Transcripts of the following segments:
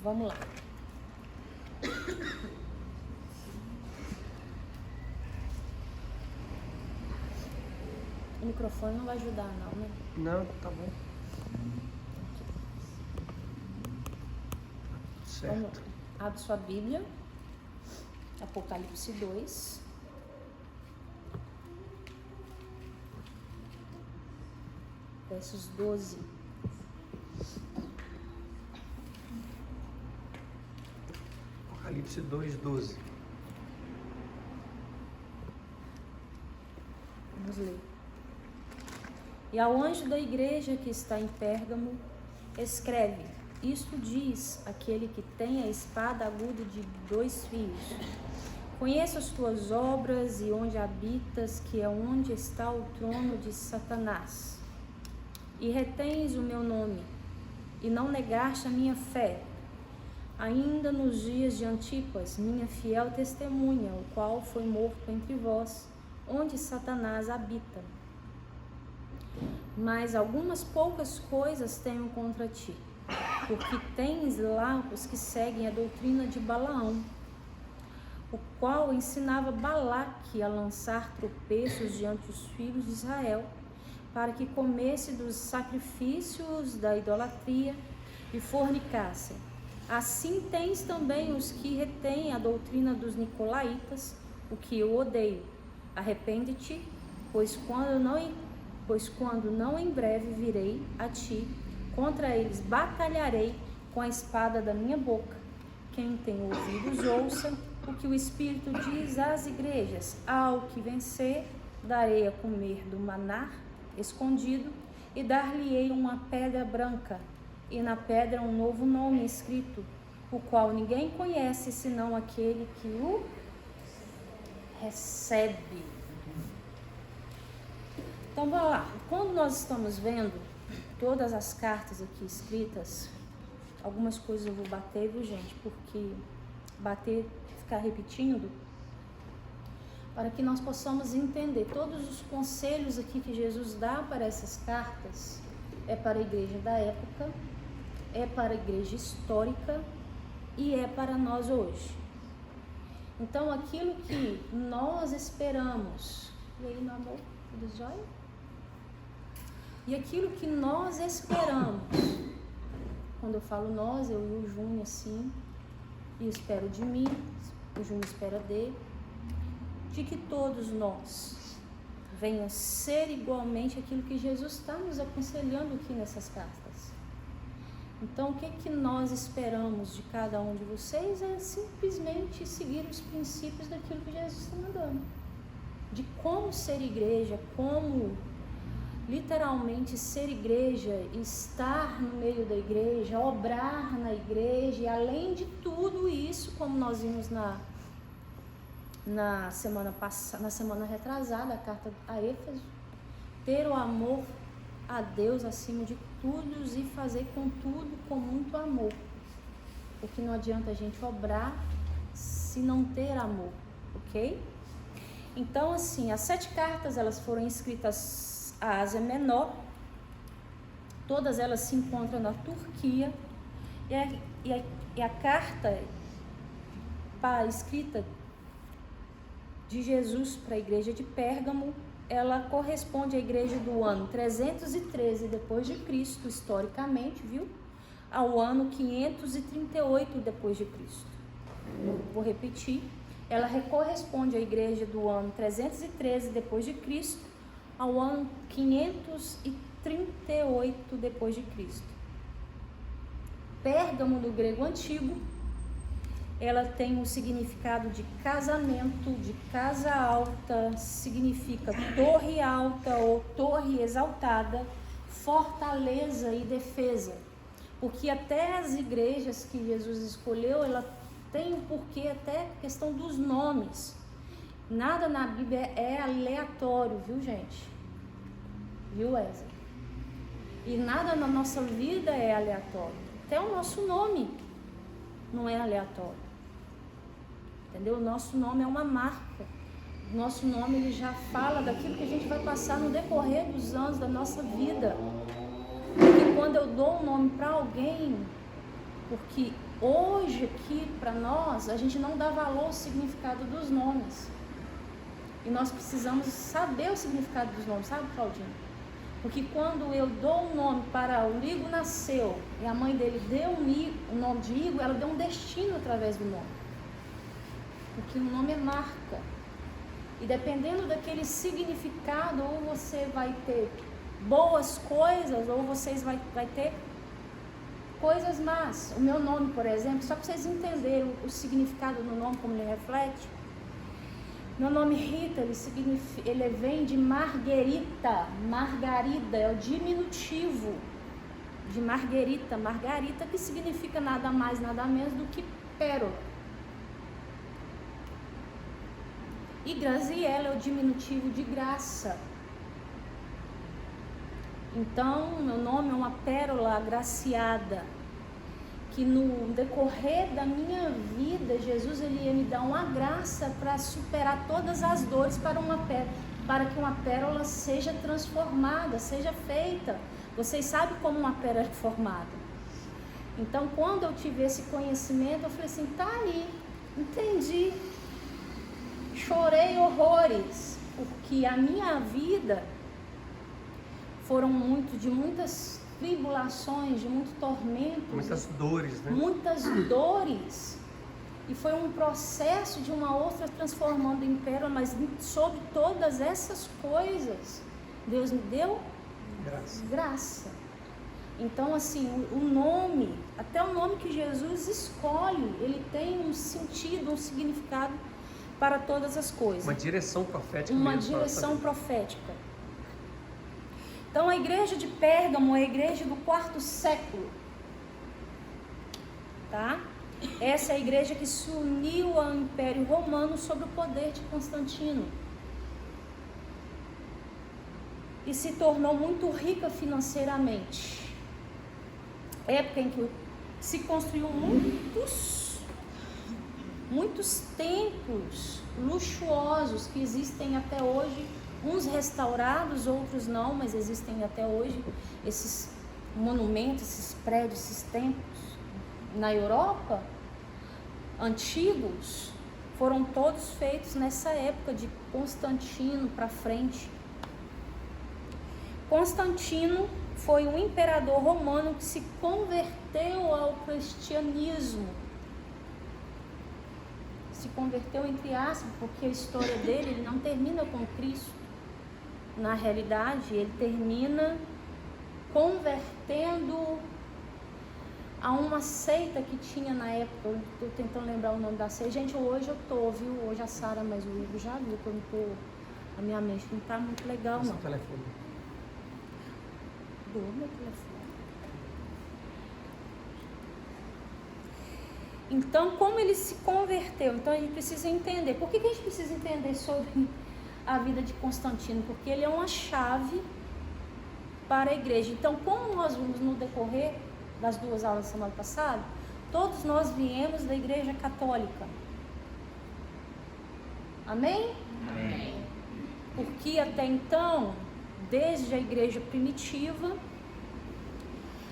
Vamos lá. O microfone não vai ajudar não, né? Não, tá bom. Certo. Vamos lá. Abre sua Bíblia. Apocalipse 2. Versos 12. Apocalipse 2:12. Vamos ler. E ao anjo da igreja que está em Pérgamo, escreve: isto diz aquele que tem a espada aguda de 2 fios. Conheço as tuas obras e onde habitas, que é onde está o trono de Satanás. E retens o meu nome, e não negaste a minha fé, ainda nos dias de Antipas, minha fiel testemunha, o qual foi morto entre vós, onde Satanás habita. Mas algumas poucas coisas tenho contra ti, porque tens lá os que seguem a doutrina de Balaão, o qual ensinava Balaque a lançar tropeços diante dos filhos de Israel, para que comesse dos sacrifícios da idolatria e fornicassem. Assim tens também os que retêm a doutrina dos nicolaítas, o que eu odeio. Arrepende-te, pois quando não em breve virei a ti, contra eles batalharei com a espada da minha boca. Quem tem ouvidos ouça o que o Espírito diz às igrejas. Ao que vencer, darei a comer do maná escondido, e dar-lhe-ei uma pedra branca, e na pedra um novo nome escrito, o qual ninguém conhece senão aquele que o recebe. Então vamos lá. Quando nós estamos vendo todas as cartas aqui escritas, algumas coisas eu vou bater, viu, gente? Porque bater, ficar repetindo, para que nós possamos entender todos os conselhos aqui que Jesus dá para essas cartas. É para a igreja da época, é para a igreja histórica e é para nós hoje. Então aquilo que nós esperamos, e aí, meu amor, tudo jóia? E aquilo que nós esperamos, quando eu falo nós, eu e o Júnior assim, e espero de mim, o Júnior espera dele, de que todos nós venham ser igualmente aquilo que Jesus está nos aconselhando aqui nessas cartas. Então, o que nós esperamos de cada um de vocês é simplesmente seguir os princípios daquilo que Jesus está mandando. De como ser igreja, como literalmente ser igreja, estar no meio da igreja, obrar na igreja, e além de tudo isso, como nós vimos na semana retrasada, a carta a Éfeso, ter o amor a Deus acima de tudo e fazer com tudo com muito amor, porque não adianta a gente obrar se não ter amor, ok? Então, assim, as 7 cartas, elas foram escritas à Ásia Menor, todas elas se encontram na Turquia, e a carta escrita de Jesus para a igreja de Pérgamo, ela corresponde à igreja do ano 313 depois de Cristo, historicamente, viu? Ao ano 538 depois de Cristo. Vou repetir. Ela corresponde à igreja do ano 313 depois de Cristo ao ano 538 depois de Cristo. Pérgamo, no grego antigo, ela tem um significado de casamento, de casa alta, significa torre alta ou torre exaltada, fortaleza e defesa. Porque até as igrejas que Jesus escolheu, ela tem um porquê, até questão dos nomes. Nada na Bíblia é aleatório, viu, gente? Viu, Wesley? E nada na nossa vida é aleatório. Até o nosso nome não é aleatório. Entendeu? O nosso nome é uma marca. O nosso nome, ele já fala daquilo que a gente vai passar no decorrer dos anos da nossa vida. Porque quando eu dou um nome para alguém, porque hoje aqui para nós, a gente não dá valor ao significado dos nomes. E nós precisamos saber o significado dos nomes, sabe, Claudinho? Porque quando eu dou um nome para o Igor nasceu, e a mãe dele deu o nome de Igor, ela deu um destino através do nome. Porque o nome é marca. E dependendo daquele significado, ou você vai ter boas coisas, ou vocês vai ter coisas más. O meu nome, por exemplo, só para vocês entenderem o significado do nome, como ele reflete. Meu nome Rita, ele vem de Marguerita. Margarida é o diminutivo de Marguerita. Margarita, que significa nada mais, nada menos do que pérola. E Graziella é o diminutivo de graça. Então, meu nome é uma pérola agraciada, que no decorrer da minha vida, Jesus ele ia me dar uma graça para superar todas as dores para que uma pérola seja transformada, seja feita. Vocês sabem como uma pérola é formada. Então, quando eu tive esse conhecimento, eu falei assim, tá aí, entendi. Chorei horrores, porque a minha vida foram de muitas tribulações, de muito tormento. Muitas dores, né? Muitas dores. E foi um processo de uma outra transformando em pérola, mas sobre todas essas coisas, Deus me deu graça. Então, assim, o nome, até o nome que Jesus escolhe, ele tem um sentido, um significado para todas as coisas. Uma direção profética. Uma direção profética. Então, a igreja de Pérgamo é a igreja do 4º século. Tá? Essa é a igreja que se uniu ao Império Romano sob o poder de Constantino. E se tornou muito rica financeiramente. Época em que se construiu muitos templos luxuosos que existem até hoje, uns restaurados, outros não, mas existem até hoje esses monumentos, esses prédios, esses templos na Europa antigos, foram todos feitos nessa época de Constantino para frente. Constantino foi um imperador romano que se converteu ao cristianismo. Se converteu entre aspas, porque a história dele ele não termina com Cristo. Na realidade, ele termina convertendo a uma seita que tinha na época. Eu estou tentando lembrar o nome da seita. Gente, hoje eu tô, viu? Hoje a Sara, mas o Igor já viu que eu não tô... A minha mente não tá muito legal, não. Seu telefone. Do meu telefone. Então, como ele se converteu? Então, a gente precisa entender. Por que a gente precisa entender sobre a vida de Constantino? Porque ele é uma chave para a igreja. Então, como nós vimos no decorrer das 2 aulas da semana passada, todos nós viemos da igreja católica. Amém? Amém. Porque até então, desde a igreja primitiva,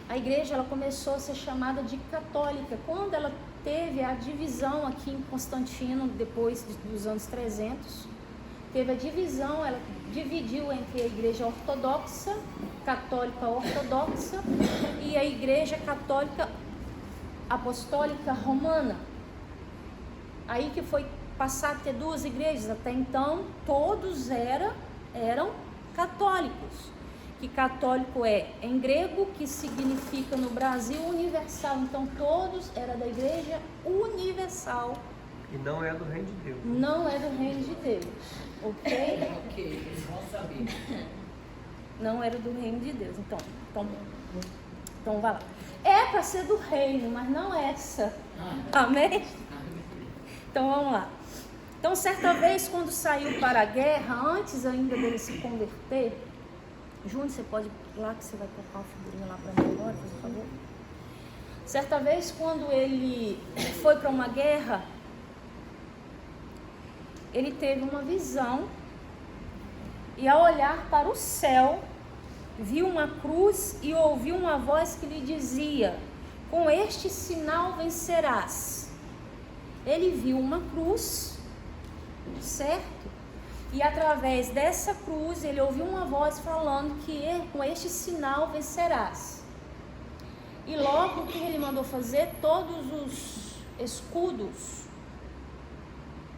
a igreja ela começou a ser chamada de católica. Quando ela teve a divisão aqui em Constantino, depois dos anos 300, teve a divisão, ela dividiu entre a igreja ortodoxa, católica ortodoxa, e a igreja católica apostólica romana. Aí que foi passar a ter 2 igrejas. Até então, todos eram católicos. Que católico é em grego, que significa no Brasil universal. Então todos eram da igreja universal. E não é do reino de Deus. Não é do reino de Deus, ok? Ok, eles vão saber. Não era do reino de Deus. Então vai lá. É para ser do reino, mas não essa. Amém? Então vamos lá. Então certa vez quando saiu para a guerra, antes ainda dele se converter, Júnior, você pode ir lá que você vai colocar uma figurinha lá para mim agora, por favor? Certa vez, quando ele foi para uma guerra, ele teve uma visão e ao olhar para o céu, viu uma cruz e ouviu uma voz que lhe dizia: com este sinal vencerás. Ele viu uma cruz, certo? E através dessa cruz ele ouviu uma voz falando que com este sinal vencerás. E logo que ele mandou fazer, todos os escudos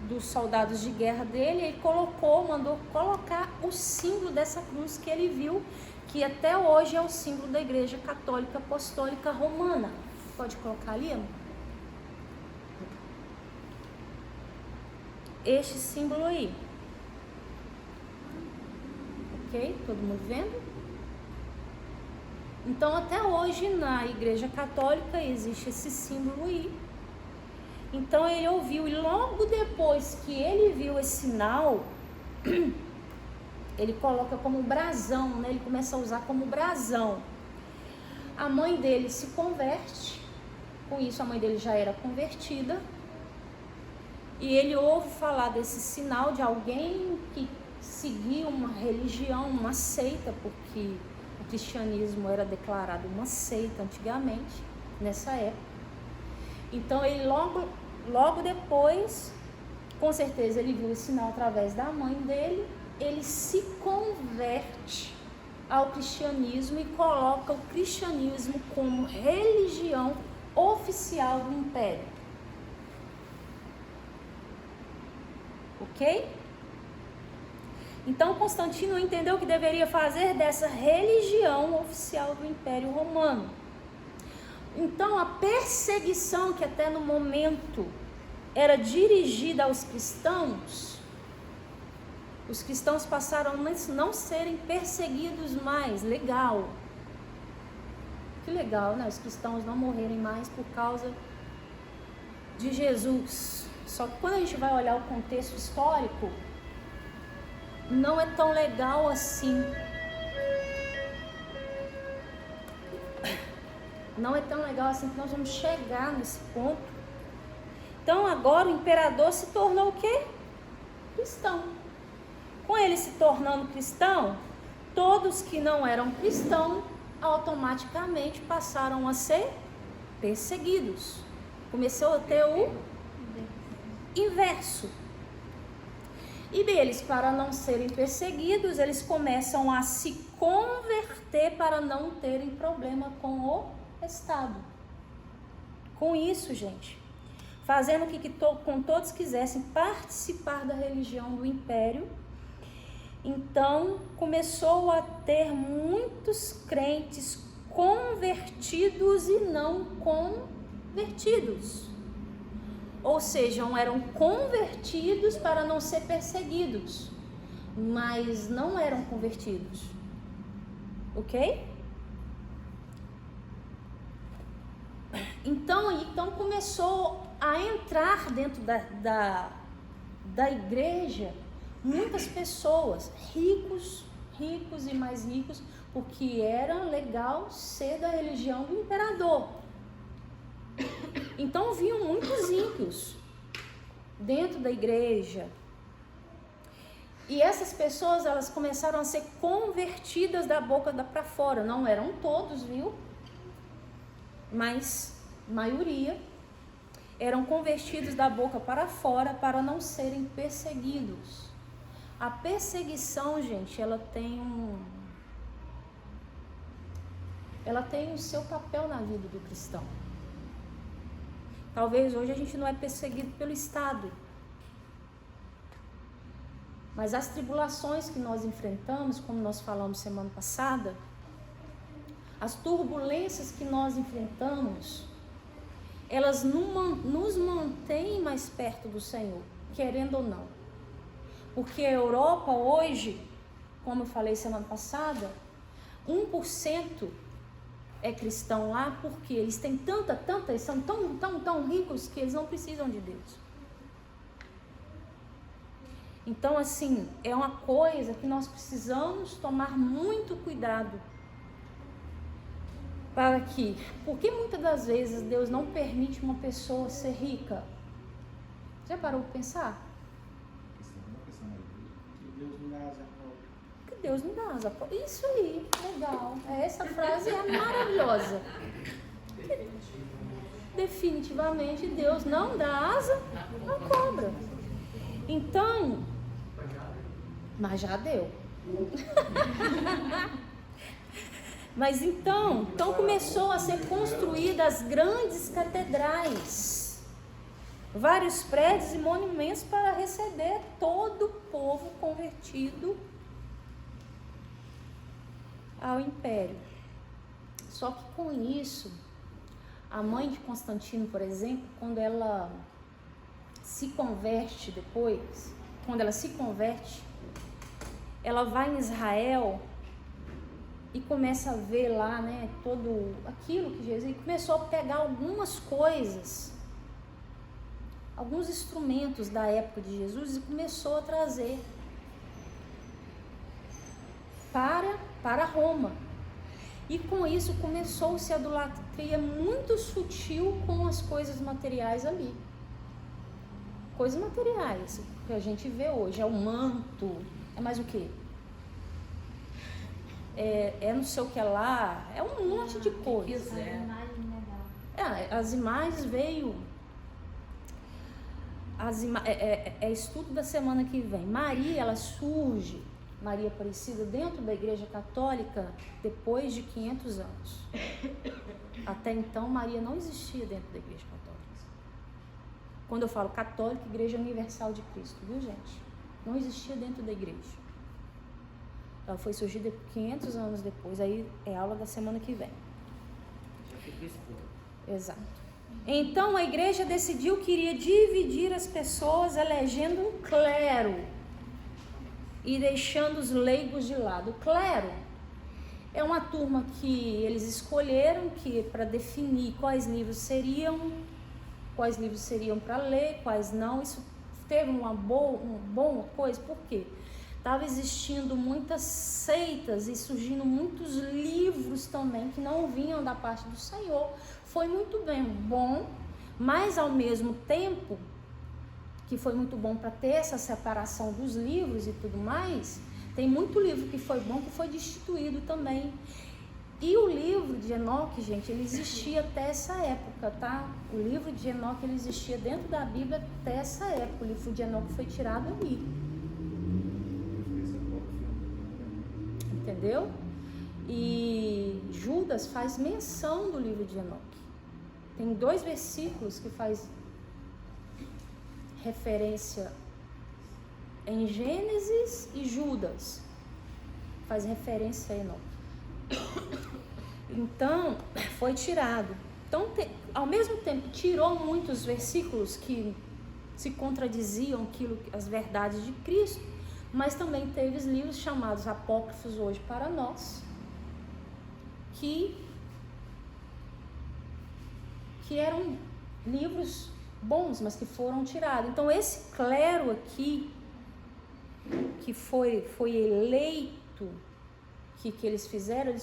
dos soldados de guerra dele, ele mandou colocar o símbolo dessa cruz que ele viu, que até hoje é o símbolo da Igreja Católica Apostólica Romana. Pode colocar ali, amor? Este símbolo aí. Ok? Todo mundo vendo? Então, até hoje, na Igreja Católica, existe esse símbolo aí. Então, ele ouviu, e logo depois que ele viu esse sinal, ele coloca como brasão, né? Ele começa a usar como brasão. A mãe dele se converte, com isso a mãe dele já era convertida, e ele ouve falar desse sinal de alguém que seguia uma religião, uma seita, porque o cristianismo era declarado uma seita antigamente, nessa época. Então ele logo depois, com certeza ele viu esse sinal através da mãe dele, ele se converte ao cristianismo e coloca o cristianismo como religião oficial do império. Ok? Então Constantino entendeu que deveria fazer dessa religião oficial do Império Romano. Então a perseguição que até no momento era dirigida aos cristãos, os cristãos passaram a não serem perseguidos mais. Legal. Que legal, né? Os cristãos não morrerem mais por causa de Jesus. Só que quando a gente vai olhar o contexto histórico, não é tão legal assim. Não é tão legal assim que nós vamos chegar nesse ponto. Então agora o imperador se tornou o quê? Cristão. Com ele se tornando cristão, todos que não eram cristãos automaticamente passaram a ser perseguidos. Começou a ter o inverso. E eles, para não serem perseguidos, eles começam a se converter para não terem problema com o Estado. Com isso, gente, fazendo com todos quisessem participar da religião do império, então começou a ter muitos crentes convertidos e não convertidos. Ou seja, eram convertidos para não ser perseguidos, mas não eram convertidos. Ok? Então começou a entrar dentro da igreja muitas pessoas, ricos e mais ricos, porque era legal ser da religião do imperador. Então vinham muitos ímpios dentro da igreja. E essas pessoas, elas começaram a ser convertidas da boca para fora. Não eram todos, viu? Mas maioria eram convertidos da boca para fora para não serem perseguidos. A perseguição, gente, ela tem o seu papel na vida do cristão. Talvez hoje a gente não é perseguido pelo Estado, mas as tribulações que nós enfrentamos, como nós falamos semana passada, as turbulências que nós enfrentamos, elas nos mantêm mais perto do Senhor, querendo ou não. Porque a Europa hoje, como eu falei semana passada, 1% é cristão lá, porque eles têm eles são tão ricos que eles não precisam de Deus. Então, assim, é uma coisa que nós precisamos tomar muito cuidado. Porque muitas das vezes Deus não permite uma pessoa ser rica? Já parou para pensar? Que Deus não dá asa própria. Isso aí, legal. Essa frase é maravilhosa. definitivamente Deus não dá asa à cobra. Então, mas já deu. Mas então começou a ser construídas grandes catedrais, vários prédios e monumentos para receber todo o povo convertido ao império. Só que com isso, a mãe de Constantino, por exemplo, quando ela se converte depois, ela vai em Israel e começa a ver lá, né, todo aquilo que Jesus, e começou a pegar algumas coisas, alguns instrumentos da época de Jesus, e começou a trazer para Roma. E com isso começou-se a idolatria muito sutil com as coisas materiais ali. Coisas materiais que a gente vê hoje, é o manto, é mais o quê? É não sei o que lá, é um monte de coisa. As imagens veio. É estudo da semana que vem. Maria, ela surge, Maria Aparecida, dentro da Igreja Católica depois de 500 anos. Até então, Maria não existia dentro da Igreja Católica. Quando eu falo católica, Igreja Universal de Cristo, viu, gente? Não existia dentro da igreja. Ela foi surgida 500 anos depois. Aí é aula da semana que vem. Exato. Então a igreja decidiu que iria dividir as pessoas, elegendo um clero e deixando os leigos de lado. O clero é uma turma que eles escolheram para definir quais livros seriam para ler, quais não. Isso teve uma boa coisa, por quê? Estava existindo muitas seitas e surgindo muitos livros também que não vinham da parte do Senhor. Foi muito bom, mas ao mesmo tempo que foi muito bom para ter essa separação dos livros e tudo mais, tem muito livro que foi bom que foi destituído também. E o livro de Enoque, gente, ele existia até essa época, tá? O livro de Enoque, ele existia dentro da Bíblia até essa época. O livro de Enoque foi tirado ali. Entendeu? E Judas faz menção do livro de Enoque. Tem 2 versículos que faz referência em Gênesis, e Judas faz referência a Enoque. Então, foi tirado. Então, ao mesmo tempo, tirou muitos versículos que se contradiziam as verdades de Cristo, mas também teve os livros chamados apócrifos hoje para nós, que eram livros bons, mas que foram tirados. Então esse clero aqui, que foi eleito, que eles fizeram,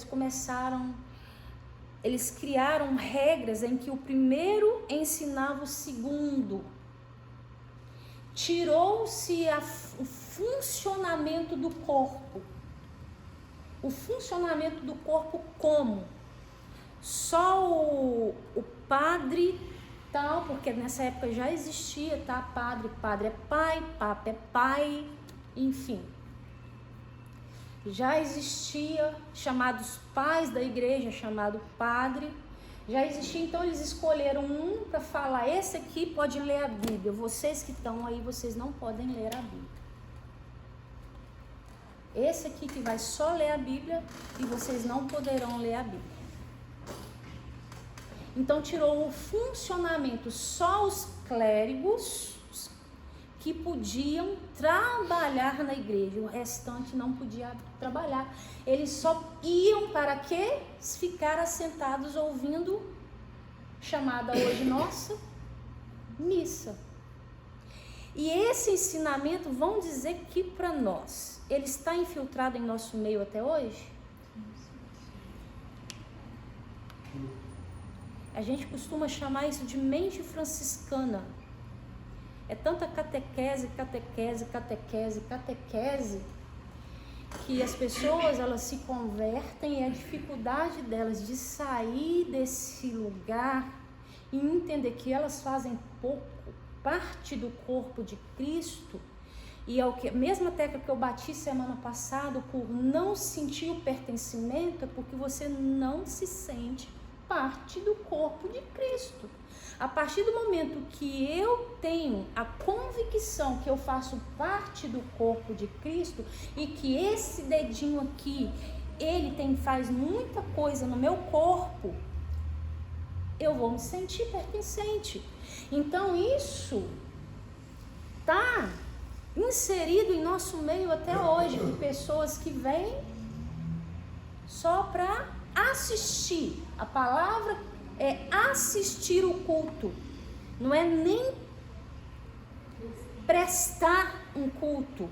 eles criaram regras em que o primeiro ensinava o segundo. Tirou-se o funcionamento do corpo. O funcionamento do corpo como? Só o padre tal, porque nessa época já existia, tá? Padre é pai, papa é pai, enfim. Já existia chamados pais da igreja, chamado padre. Já existia, então eles escolheram um para falar, esse aqui pode ler a Bíblia, vocês que estão aí, vocês não podem ler a Bíblia. Esse aqui que vai só ler a Bíblia e vocês não poderão ler a Bíblia. Então tirou o funcionamento, só os clérigos que podiam trabalhar na igreja, o restante não podia trabalhar. Eles só iam para quê? Ficar assentados ouvindo, chamada hoje nossa, missa. E esse ensinamento, vão dizer que para nós, ele está infiltrado em nosso meio até hoje? A gente costuma chamar isso de mente franciscana. É tanta catequese, que as pessoas, elas se convertem, e a dificuldade delas de sair desse lugar e entender que elas fazem parte do corpo de Cristo, e é o que, a mesma tecla que eu bati semana passada, por não sentir o pertencimento, é porque você não se sente parte do corpo de Cristo. A partir do momento que eu tenho a convicção que eu faço parte do corpo de Cristo e que esse dedinho aqui, ele faz muita coisa no meu corpo, eu vou me sentir pertencente. Então isso está inserido em nosso meio até hoje, de pessoas que vêm só para assistir. A palavra é assistir o culto, não é nem prestar um culto,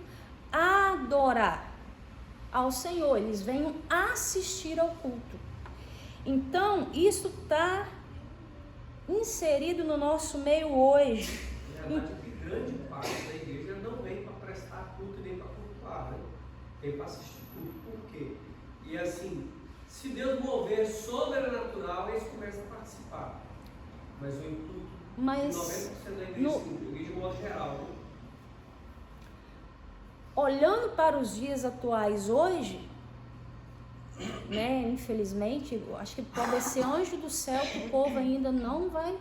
adorar ao Senhor. Eles vêm assistir ao culto. Então isso está inserido no nosso meio hoje. Na verdade, que grande parte da igreja não vem para prestar culto nem para cultuar, né? Vem para assistir culto. Por quê? E assim, se Deus mover sobrenatural, eles começam a participar. Mas o intuito de 90% da igreja, igreja de modo geral, né? Olhando para os dias atuais hoje, né, infelizmente, eu acho que pode ser anjo do céu que o povo ainda não vai,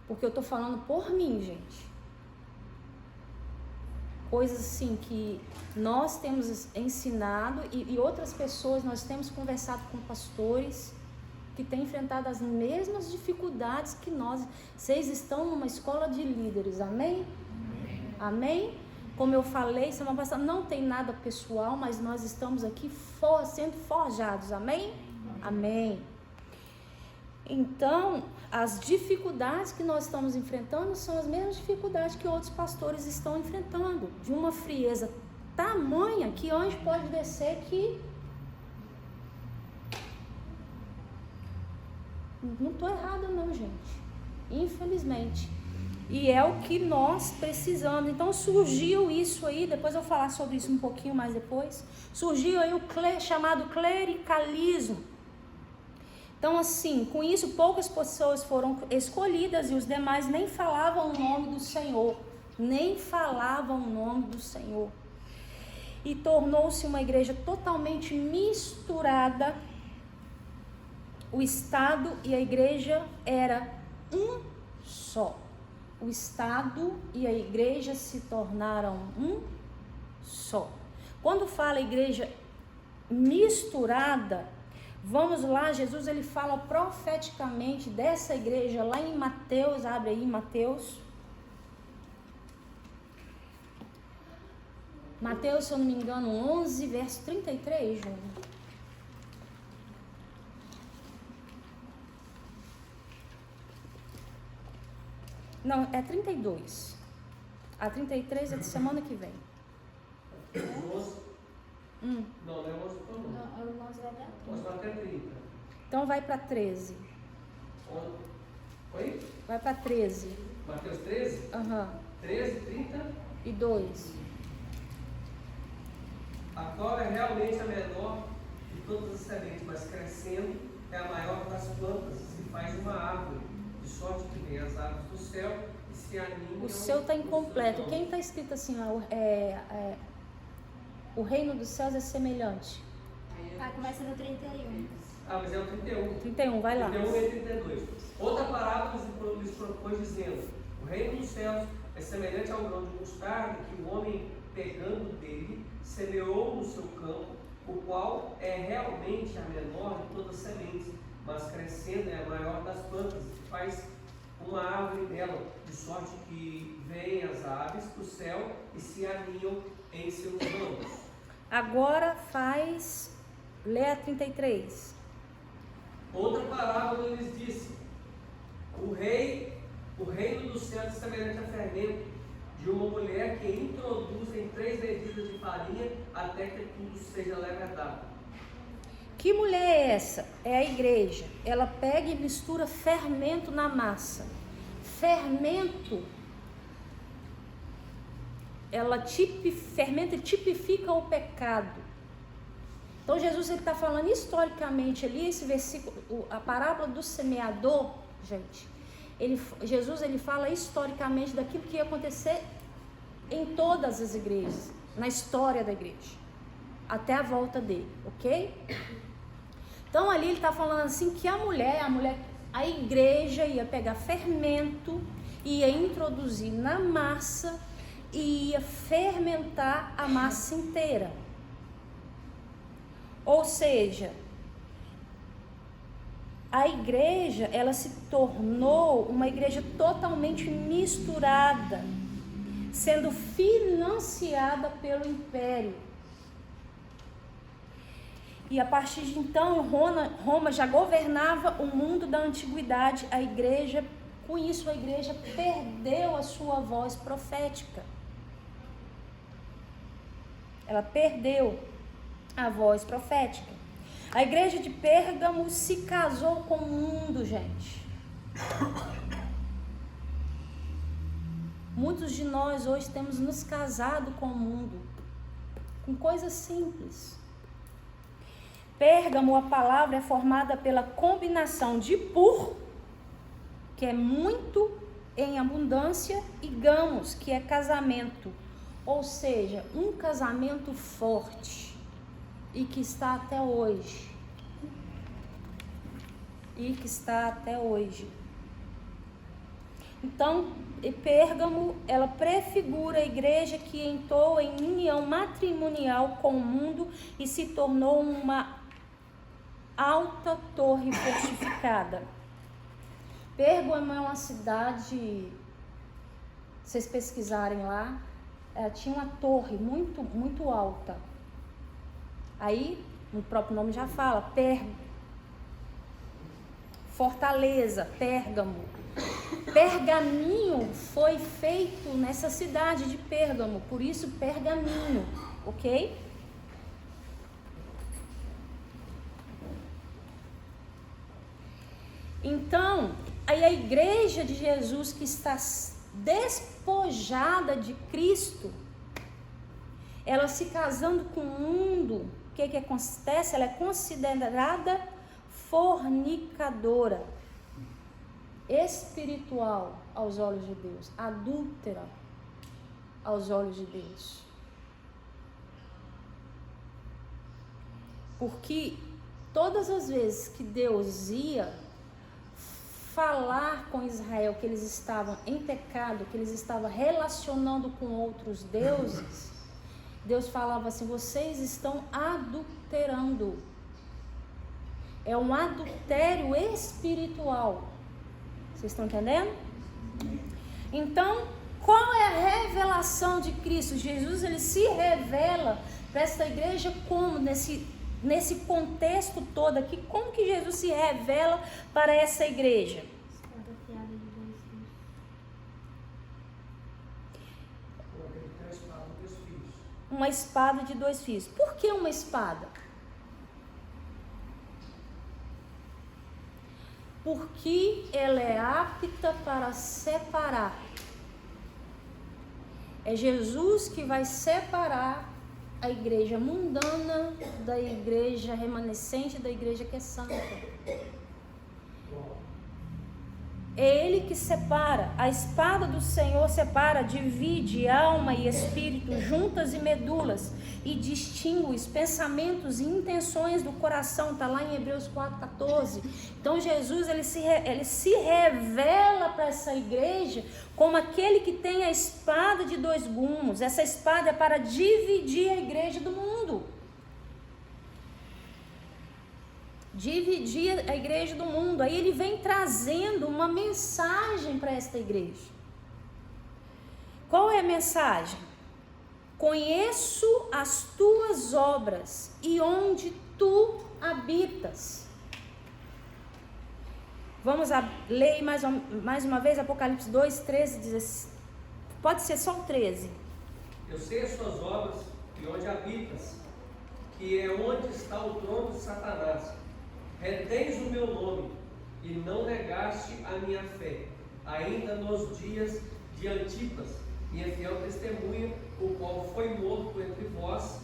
porque eu tô falando por mim, gente, coisas assim que nós temos ensinado e outras pessoas, nós temos conversado com pastores que têm enfrentado as mesmas dificuldades que nós. Vocês estão numa escola de líderes, amém? Amém? Como eu falei semana passada, não tem nada pessoal, mas nós estamos aqui sendo forjados, amém? Amém. Então, as dificuldades que nós estamos enfrentando são as mesmas dificuldades que outros pastores estão enfrentando, de uma frieza tamanha que anjo pode descer que... Não estou errada não, gente, infelizmente. E é o que nós precisamos. Então surgiu isso aí, depois eu vou falar sobre isso um pouquinho mais depois. Surgiu aí o chamado clericalismo. Então assim, com isso poucas pessoas foram escolhidas e os demais nem falavam o nome do Senhor. Nem falavam o nome do Senhor. E tornou-se uma igreja totalmente misturada. O Estado e a igreja era um só. O Estado e a igreja se tornaram um só. Quando fala igreja misturada, vamos lá, Jesus ele fala profeticamente dessa igreja lá em Mateus, abre aí Mateus. Mateus, se eu não me engano, 11, verso 33, Júnior. Não, é 32. A 33 é de semana que vem. 11. Não, não é 11 não. Não, 11 vai dar 11 até 30. Então vai para 13. Oi? Vai para 13. Mateus 13? Aham. 13, 30. E 2. A qual é realmente a menor de todas as sementes, mas crescendo é a maior das plantas, se faz uma árvore, de sorte que vem as aves do céu e se aninham. O seu está incompleto. Quem está escrito assim, o reino dos céus é semelhante? Ah, começa no 31. Ah, mas é o 31. 31, vai lá. 31 e 32. Outra parábola lhes propôs dizendo: o reino dos céus é semelhante ao grão de mostarda que o homem, pegando dele, semeou no seu campo, o qual é realmente a menor de todas as sementes, mas crescendo é a maior das plantas, e faz uma árvore dela, de sorte que vêm as aves do céu e se aninham em seus ramos. Agora lê a 33. Outra parábola lhes disse: o reino dos céus é semelhante a fermento de uma mulher que introduz em 3 medidas de farinha até que tudo seja levedado. Que mulher é essa? É a igreja. Ela pega e mistura fermento na massa. Fermento, fermento tipifica o pecado. Então Jesus está falando historicamente ali, esse versículo, a parábola do semeador, gente, Jesus fala historicamente daquilo que ia acontecer em todas as igrejas, na história da igreja, até a volta dele, ok? Então ali ele está falando assim que a igreja ia pegar fermento, ia introduzir na massa e ia fermentar a massa inteira. Ou seja, a igreja, ela se tornou uma igreja totalmente misturada, sendo financiada pelo império. E a partir de então, Roma já governava o mundo da antiguidade. A igreja, com isso, a igreja perdeu a sua voz profética. Ela perdeu a voz profética. A igreja de Pérgamo se casou com o mundo, gente. Muitos de nós hoje temos nos casado com o mundo, com coisas simples. Pérgamo, a palavra é formada pela combinação de pur, que é muito em abundância, e gamos, que é casamento. Ou seja, um casamento forte e que está até hoje. Então, Pérgamo, ela prefigura a igreja que entrou em união matrimonial com o mundo e se tornou uma alta torre fortificada. Pérgamo é uma cidade, se vocês pesquisarem lá, tinha uma torre muito, muito alta. Aí, o próprio nome já fala, fortaleza, Pérgamo. Pergaminho foi feito nessa cidade de Pérgamo, por isso pergaminho, ok? Então, aí a igreja de Jesus que está despojada de Cristo, ela se casando com o mundo, o que acontece? Ela é considerada fornicadora, espiritual aos olhos de Deus, adúltera aos olhos de Deus. Porque todas as vezes que Deus ia falar com Israel que eles estavam em pecado, que eles estavam relacionando com outros deuses, Deus falava assim: vocês estão adulterando. É um adultério espiritual. Vocês estão entendendo? Então, qual é a revelação de Cristo? Jesus, ele se revela para essa igreja como? Nesse contexto todo aqui, como que Jesus se revela para essa igreja? Uma espada de dois fios. Por que uma espada? Porque ela é apta para separar. É Jesus que vai separar a igreja mundana da igreja remanescente, da igreja que é santa. É Ele que separa. A espada do Senhor separa, divide alma e espírito, juntas e medulas, e distingue os pensamentos e intenções do coração. Está lá em Hebreus 4,14. Então Jesus ele se revela para essa igreja como aquele que tem a espada de dois gumes. Essa espada é para dividir a igreja do mundo. Dividir a igreja do mundo. Aí ele vem trazendo uma mensagem para esta igreja. Qual é a mensagem? Conheço as tuas obras e onde tu habitas. Vamos ler mais uma vez Apocalipse 2, 13, 16. Pode ser só o 13. Eu sei as suas obras e onde habitas, que é onde está o trono de Satanás. Retens o meu nome e não negaste a minha fé, ainda nos dias de Antipas, minha fiel testemunha, o qual foi morto entre vós,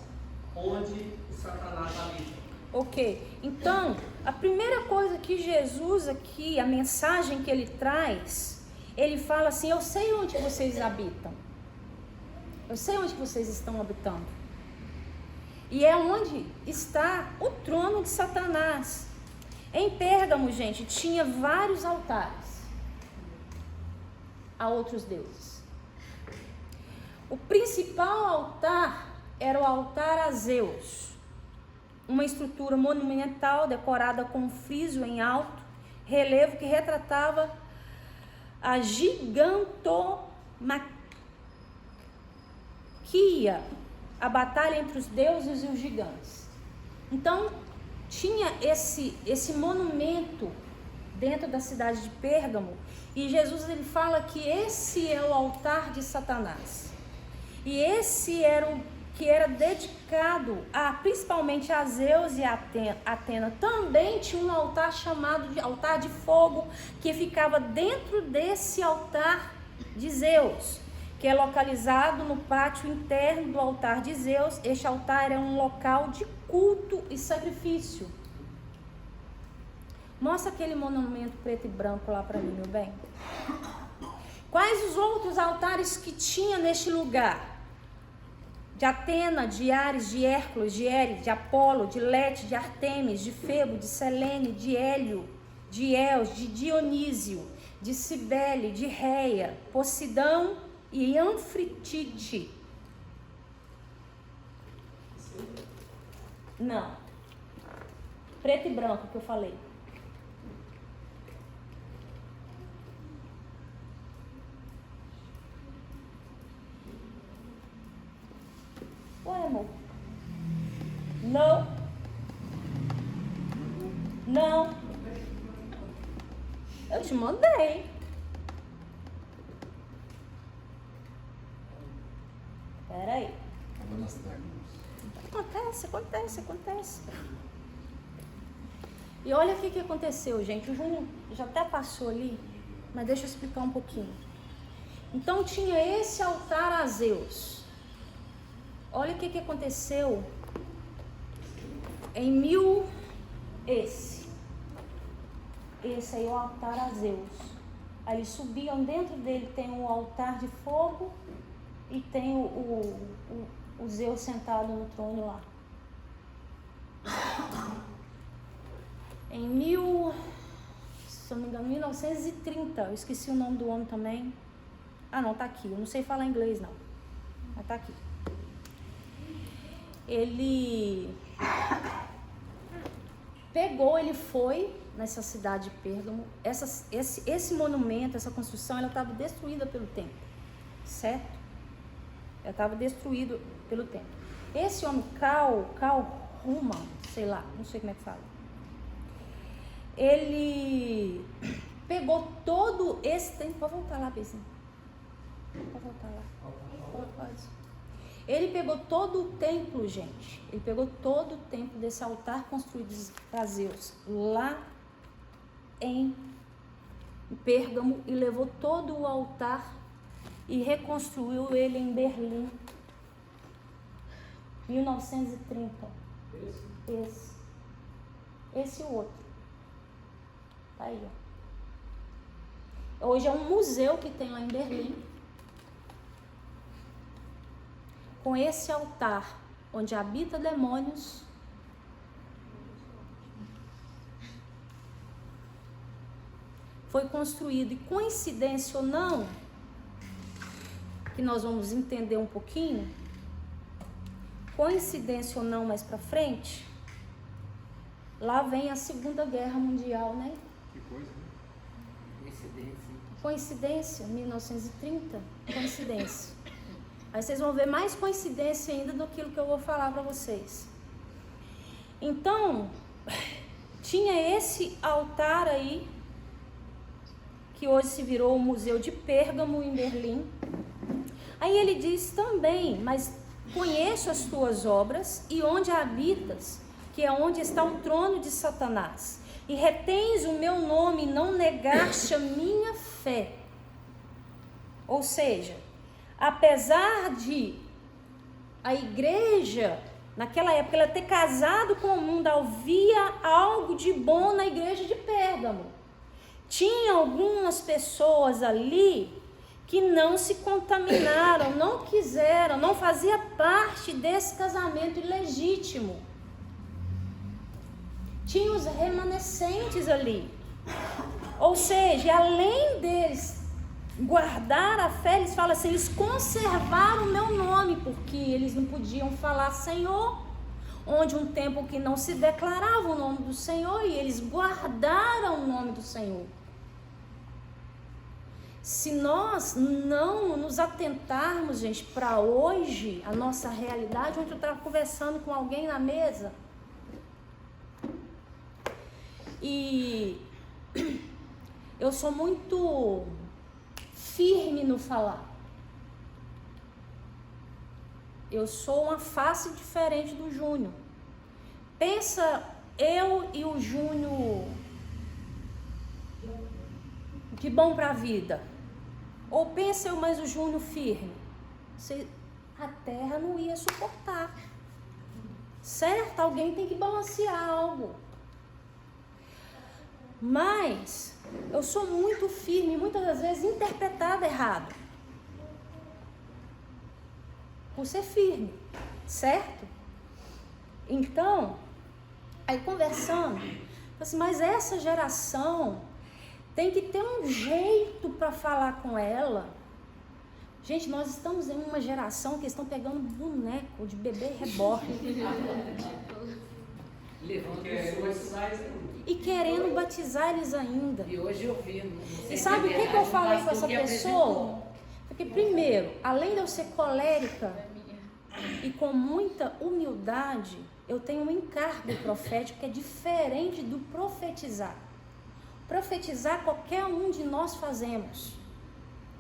onde o Satanás habita. Ok, então, a primeira coisa que Jesus aqui, a mensagem que ele traz, ele fala assim: eu sei onde vocês habitam. Eu sei onde vocês estão habitando. E é onde está o trono de Satanás. Em Pérgamo, gente, tinha vários altares a outros deuses. O principal altar era o altar a Zeus, uma estrutura monumental decorada com friso em alto relevo que retratava a gigantomaquia, a batalha entre os deuses e os gigantes. Então, tinha esse monumento dentro da cidade de Pérgamo, e Jesus ele fala que esse é o altar de Satanás. E esse era o que era dedicado principalmente a Zeus e a Atena. Também tinha um altar chamado de altar de fogo, que ficava dentro desse altar de Zeus, que é localizado no pátio interno do altar de Zeus. Este altar é um local de culto e sacrifício. Mostra aquele monumento preto e branco lá para mim, meu bem. Quais os outros altares que tinha neste lugar? De Atena, de Ares, de Hércules, de Eris, de Apolo, de Lete, de Artemis, de Febo, de Selene, de Hélio, de Eos, de Dionísio, de Cibele, de Réia, Posidão e Anfritite. Não. Preto e branco que eu falei. Ué, amor? Não. Não. Eu te mandei. Espera aí. Acontece. E olha o que aconteceu, gente. O Júnior já até passou ali, mas deixa eu explicar um pouquinho. Então tinha esse altar a Zeus. Olha o que aconteceu em esse aí é o altar a Zeus. Aí eles subiam, dentro dele tem o altar de fogo e tem o Zeus sentado no trono lá. Se eu não me engano, 1930, eu esqueci o nome do homem também. Ah, não, tá aqui. Eu não sei falar inglês, não. Mas tá aqui. Ele foi nessa cidade de Pérgamo. Esse monumento, essa construção, ela estava destruída pelo tempo, certo? Ela estava destruída pelo tempo. Esse homem, Karl Ruhmann, sei lá, não sei como é que fala. Ele pegou todo esse tempo. Pode voltar lá, Bezinho. Pode voltar lá. Pode. Ele pegou todo o templo, gente. Ele pegou todo o templo desse altar construído para Zeus, lá em Pérgamo, e levou todo o altar e reconstruiu ele em Berlim. 1930. Esse e o outro. Tá aí, ó. Hoje é um museu que tem lá em Berlim, com esse altar, onde habita demônios, foi construído. E coincidência ou não, que nós vamos entender um pouquinho, coincidência ou não mais pra frente, lá vem a Segunda Guerra Mundial, né? Que coisa, né? Coincidência, 1930, coincidência. Aí vocês vão ver mais coincidência ainda do que eu vou falar para vocês. Então, tinha esse altar aí, que hoje se virou o Museu de Pérgamo, em Berlim. Aí ele diz também: mas conheço as tuas obras e onde habitas, que é onde está o trono de Satanás. E retens o meu nome e não negaste a minha fé. Ou seja, apesar de a igreja naquela época, ela ter casado com o mundo, havia algo de bom na igreja de Pérgamo. Tinha algumas pessoas ali que não se contaminaram, não quiseram, não fazia parte desse casamento ilegítimo. Tinha os remanescentes ali. Ou seja, além deles guardar a fé, eles falam assim, eles conservaram o meu nome, porque eles não podiam falar Senhor, onde um tempo que não se declarava o nome do Senhor, e eles guardaram o nome do Senhor. Se nós não nos atentarmos, gente, para hoje, a nossa realidade, ontem eu estava conversando com alguém na mesa, e eu sou muito firme no falar. Eu sou uma face diferente do Júnior. Pensa eu e o Júnior de bom para a vida. Ou pensa eu mais o Júnior firme. A terra não ia suportar. Certo? Alguém tem que balancear algo. Mas eu sou muito firme, muitas das vezes interpretada errado. Por ser firme, certo? Então, aí conversando, assim, mas essa geração tem que ter um jeito para falar com ela. Gente, nós estamos em uma geração que estão pegando boneco de bebê reborn. E querendo batizar eles ainda. E hoje eu vi. E sabe o que eu falei com essa pessoa? Porque primeiro, além de eu ser colérica e com muita humildade, eu tenho um encargo profético que é diferente do profetizar. Profetizar qualquer um de nós fazemos,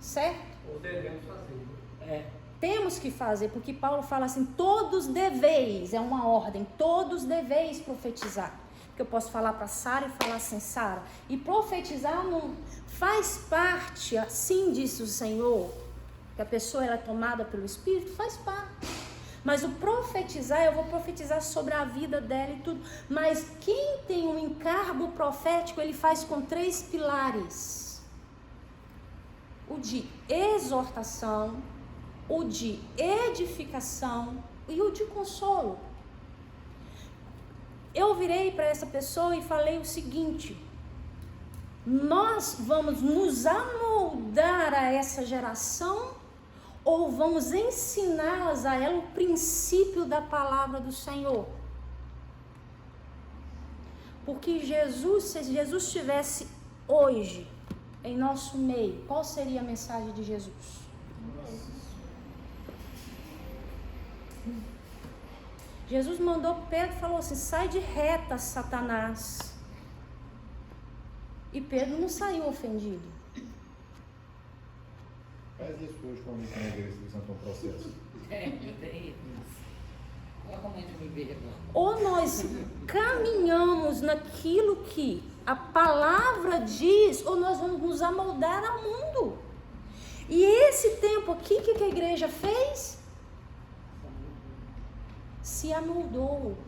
certo? Ou devemos fazer. Temos que fazer, porque Paulo fala assim, todos deveis, é uma ordem, todos deveis profetizar. Porque eu posso falar para Sara e falar assim, Sara, e profetizar não faz parte, assim disse o Senhor, que a pessoa ela é tomada pelo Espírito, faz parte. Mas o profetizar, eu vou profetizar sobre a vida dela e tudo. Mas quem tem um encargo profético, ele faz com 3 pilares. O de exortação, o de edificação e o de consolo. Eu virei para essa pessoa e falei o seguinte, nós vamos nos amoldar a essa geração ou vamos ensiná-las a ela o princípio da palavra do Senhor? Porque Jesus, se Jesus estivesse hoje em nosso meio, qual seria a mensagem de Jesus? Jesus mandou Pedro e falou assim, sai de reta, Satanás. E Pedro não saiu ofendido. Faz isso hoje com alguém na igreja, se você um processo. Tem isso. Olha como a gente me vê agora. Ou nós caminhamos naquilo que a palavra diz, ou nós vamos nos amoldar ao mundo. E esse tempo aqui, o que a igreja fez? Se amoldou,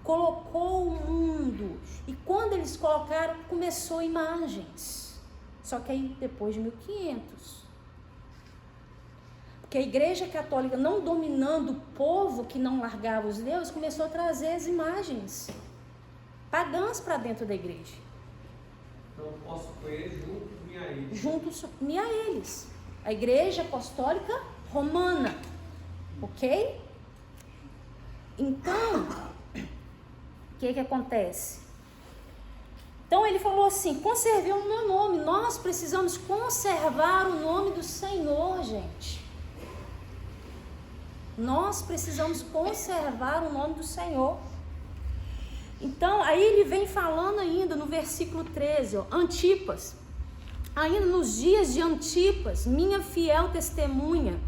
colocou o mundo, e quando eles colocaram, começou imagens, só que aí depois de 1500, porque a igreja católica, não dominando o povo que não largava os deuses, começou a trazer as imagens pagãs para dentro da igreja. Não posso com eles, juntos-me a eles. Juntos-me a eles, a igreja apostólica romana, ok? Então, o que acontece? Então ele falou assim, conservei o meu nome, nós precisamos conservar o nome do Senhor, gente. Nós precisamos conservar o nome do Senhor. Então, aí ele vem falando ainda no versículo 13, ó, Antipas, ainda nos dias de Antipas, minha fiel testemunha,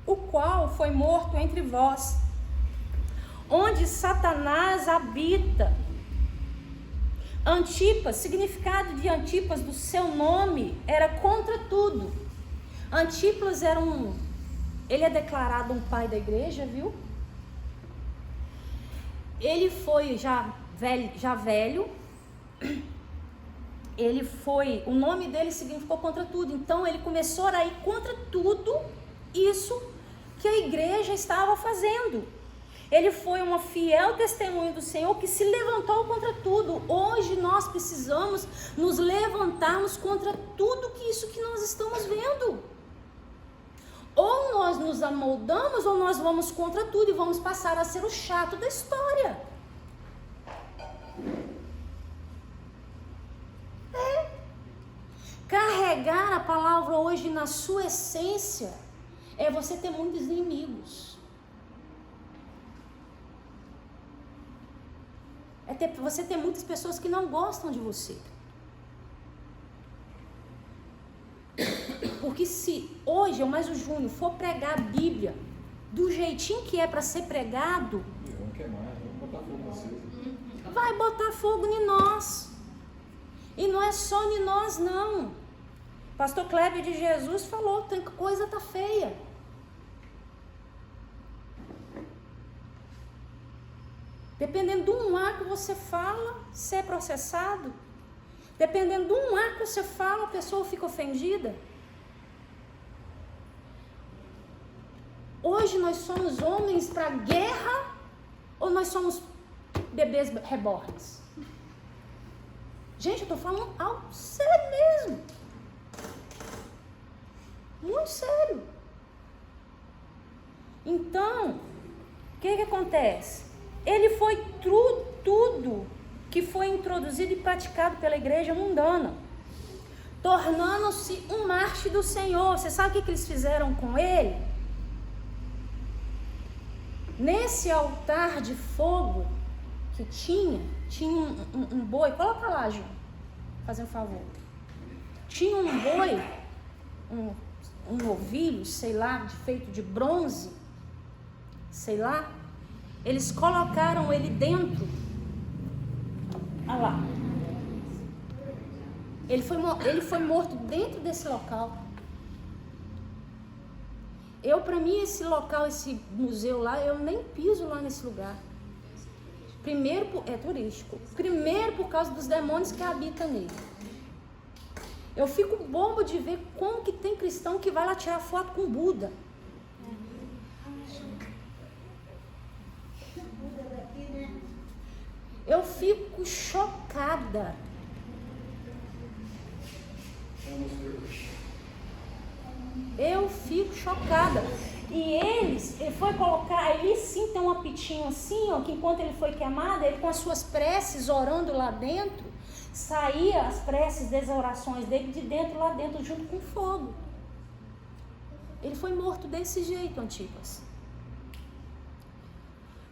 o qual foi morto entre vós, onde Satanás habita. Antipas, significado de Antipas, do seu nome, era contra tudo. Antipas era ele é declarado um pai da igreja, viu? ele foi já velho, o nome dele significou contra tudo, então ele começou a ir contra tudo isso que a igreja estava fazendo. Ele foi uma fiel testemunha do Senhor que se levantou contra tudo. Hoje nós precisamos nos levantarmos contra tudo que nós estamos vendo. Ou nós nos amoldamos ou nós vamos contra tudo e vamos passar a ser o chato da história. Carregar a palavra hoje na sua essência é você ter muitos inimigos. Você ter muitas pessoas que não gostam de você. Porque se hoje eu mais o Júnior for pregar a Bíblia do jeitinho que é para ser pregado, Vamos queimar, vamos botar fogo na cinza. vai botar fogo em nós. E não é só em nós, não. Pastor Kleber de Jesus falou, tem coisa tá feia. Dependendo de um ar que você fala, você é processado. Dependendo de um ar que você fala, a pessoa fica ofendida. Hoje nós somos homens para guerra ou nós somos bebês reborns? Gente, eu tô falando algo sério mesmo. Muito sério. Então, o que acontece? Ele foi tudo que foi introduzido e praticado pela igreja mundana, tornando-se um mártir do Senhor. Você sabe o que eles fizeram com ele? Nesse altar de fogo que tinha um boi. Coloca lá, Ju, fazendo um favor. Tinha um boi, um novilho, sei lá, feito de bronze, sei lá. Eles colocaram ele dentro. Olha lá. Ele foi morto dentro desse local. Para mim, esse local, esse museu lá, eu nem piso lá nesse lugar. Primeiro, é turístico. Primeiro, por causa dos demônios que habitam nele. Eu fico bobo de ver como que tem cristão que vai lá tirar foto com Buda. Eu fico chocada. Eu fico chocada. E ele foi colocar, ele sim tem um apitinho assim, ó, que enquanto ele foi queimado, ele com as suas preces orando lá dentro, saía as preces das orações dele de dentro lá dentro, junto com fogo. Ele foi morto desse jeito, Antipas.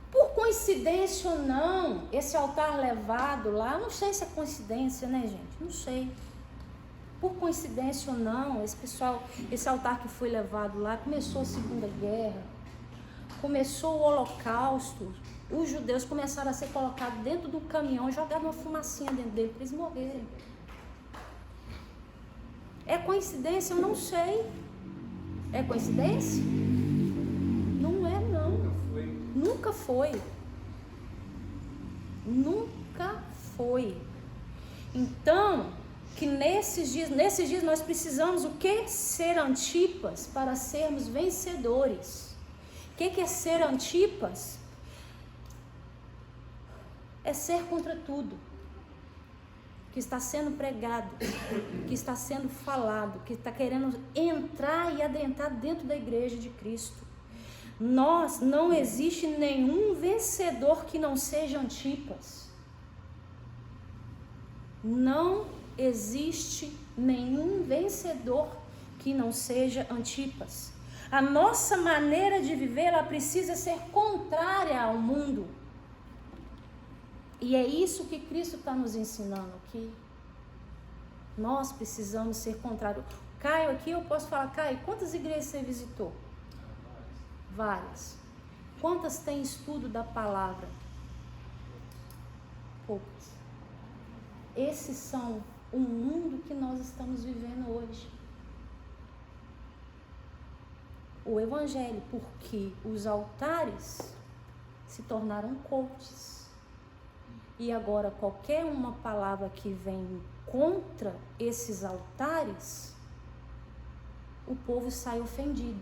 Por coincidência ou não, esse altar levado lá, não sei se é coincidência, né, gente? Não sei. Por coincidência ou não, esse altar que foi levado lá, começou a Segunda Guerra, começou o Holocausto, os judeus começaram a ser colocados dentro do caminhão, jogaram uma fumacinha dentro dele para eles morrerem. É coincidência? Eu não sei. É coincidência? Não é, não. Nunca foi. Nunca foi. Então, que nesses dias nós precisamos o que? Ser Antipas para sermos vencedores. O que é ser Antipas? É ser contra tudo que está sendo pregado, que está sendo falado, que está querendo entrar e adentrar dentro da igreja de Cristo. Não existe nenhum vencedor que não seja Antipas. Não existe nenhum vencedor que não seja Antipas. A nossa maneira de viver, ela precisa ser contrária ao mundo. E é isso que Cristo está nos ensinando aqui. Nós precisamos ser contrários. Caio, aqui eu posso falar, Caio, quantas igrejas você visitou? Várias. Quantas tem estudo da palavra? Poucas. Esses são o mundo que nós estamos vivendo hoje. O Evangelho, porque os altares se tornaram coaches. E agora qualquer uma palavra que vem contra esses altares, o povo sai ofendido.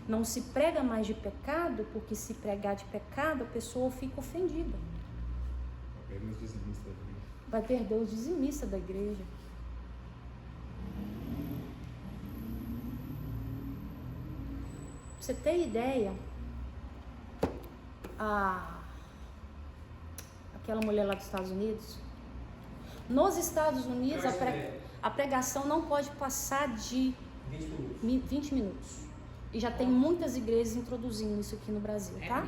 Não se prega mais de pecado, porque se pregar de pecado, a pessoa fica ofendida. Vai perder os dizimistas da igreja. Pra você ter ideia, aquela mulher lá dos Estados Unidos, nos Estados Unidos a pregação não pode passar de 20 minutos. E já tem muitas igrejas introduzindo isso aqui no Brasil, tá?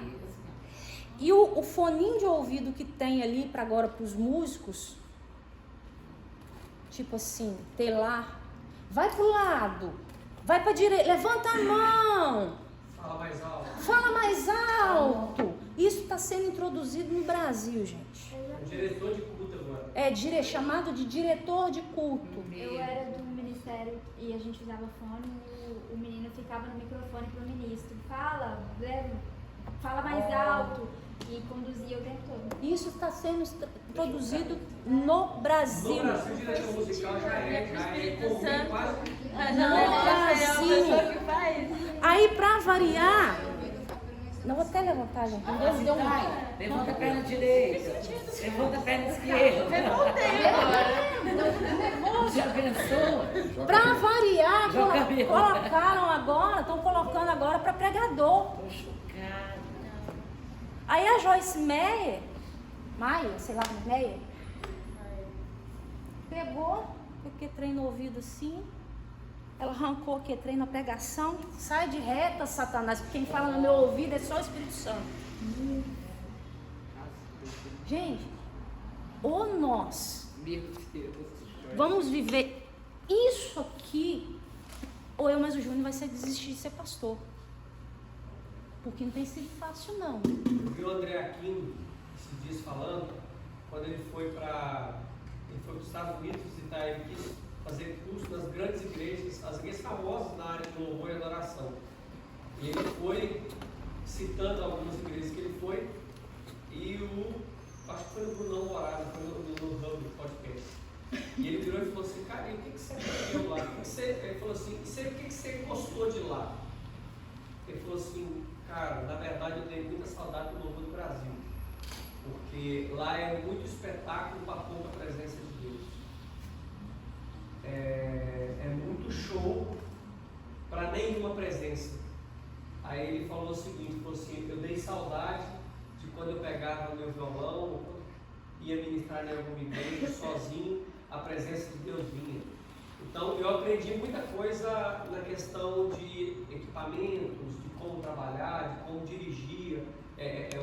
E o foninho de ouvido que tem ali para agora para os músicos, tipo assim, ter lá, vai pro lado, vai para direita, levanta a mão, fala mais alto. Isso está sendo introduzido no Brasil, gente. Diretor de culto agora. Chamado de diretor de culto. Eu era do ministério e a gente usava fone e o menino ficava no microfone pro ministro. Fala mais alto. E conduzia o tempo todo. Isso está sendo introduzido no Brasil. No Brasil, direção musical já é comum, quase. No Brasil. Aí, para variar, não vou até levantar, gente. Deus deu Levanta a perna direita. Levanta a perna esquerda. Já pensou? Para variar, estão colocando agora para pregador. Tô chocada. Aí a Joyce Meyer, pegou aquele trem no ouvido assim, ela arrancou aquele trem na pregação, sai de reta, Satanás, porque quem fala no meu ouvido é só o Espírito Santo. Gente, ou nós vamos viver isso aqui, ou eu, mas o Júnior vai desistir de ser pastor. Porque não tem sido fácil, não. Eu vi o André Aquino esses dias falando, quando ele foi para os Estados Unidos visitar, ele quis fazer curso nas grandes igrejas, as igrejas famosas na área de louvor e adoração. E ele foi citando algumas igrejas que ele foi, e acho que foi no Brunão Morado, foi no Hub Podcast. E ele virou e falou assim, cara, e o que você aprendeu lá? Ele falou assim, o que você gostou de lá? Ele falou assim, cara, na verdade eu tenho muita saudade do louvor do Brasil, porque lá é muito espetáculo para a pouca presença de Deus. É muito show para nenhuma presença. Aí ele falou o seguinte, falou assim, eu dei saudade de quando eu pegava o meu violão, ia ministrar em alguma igreja sozinho, a presença de Deus vinha. Então eu aprendi muita coisa na questão de equipamentos, de como trabalhar, de como dirigir,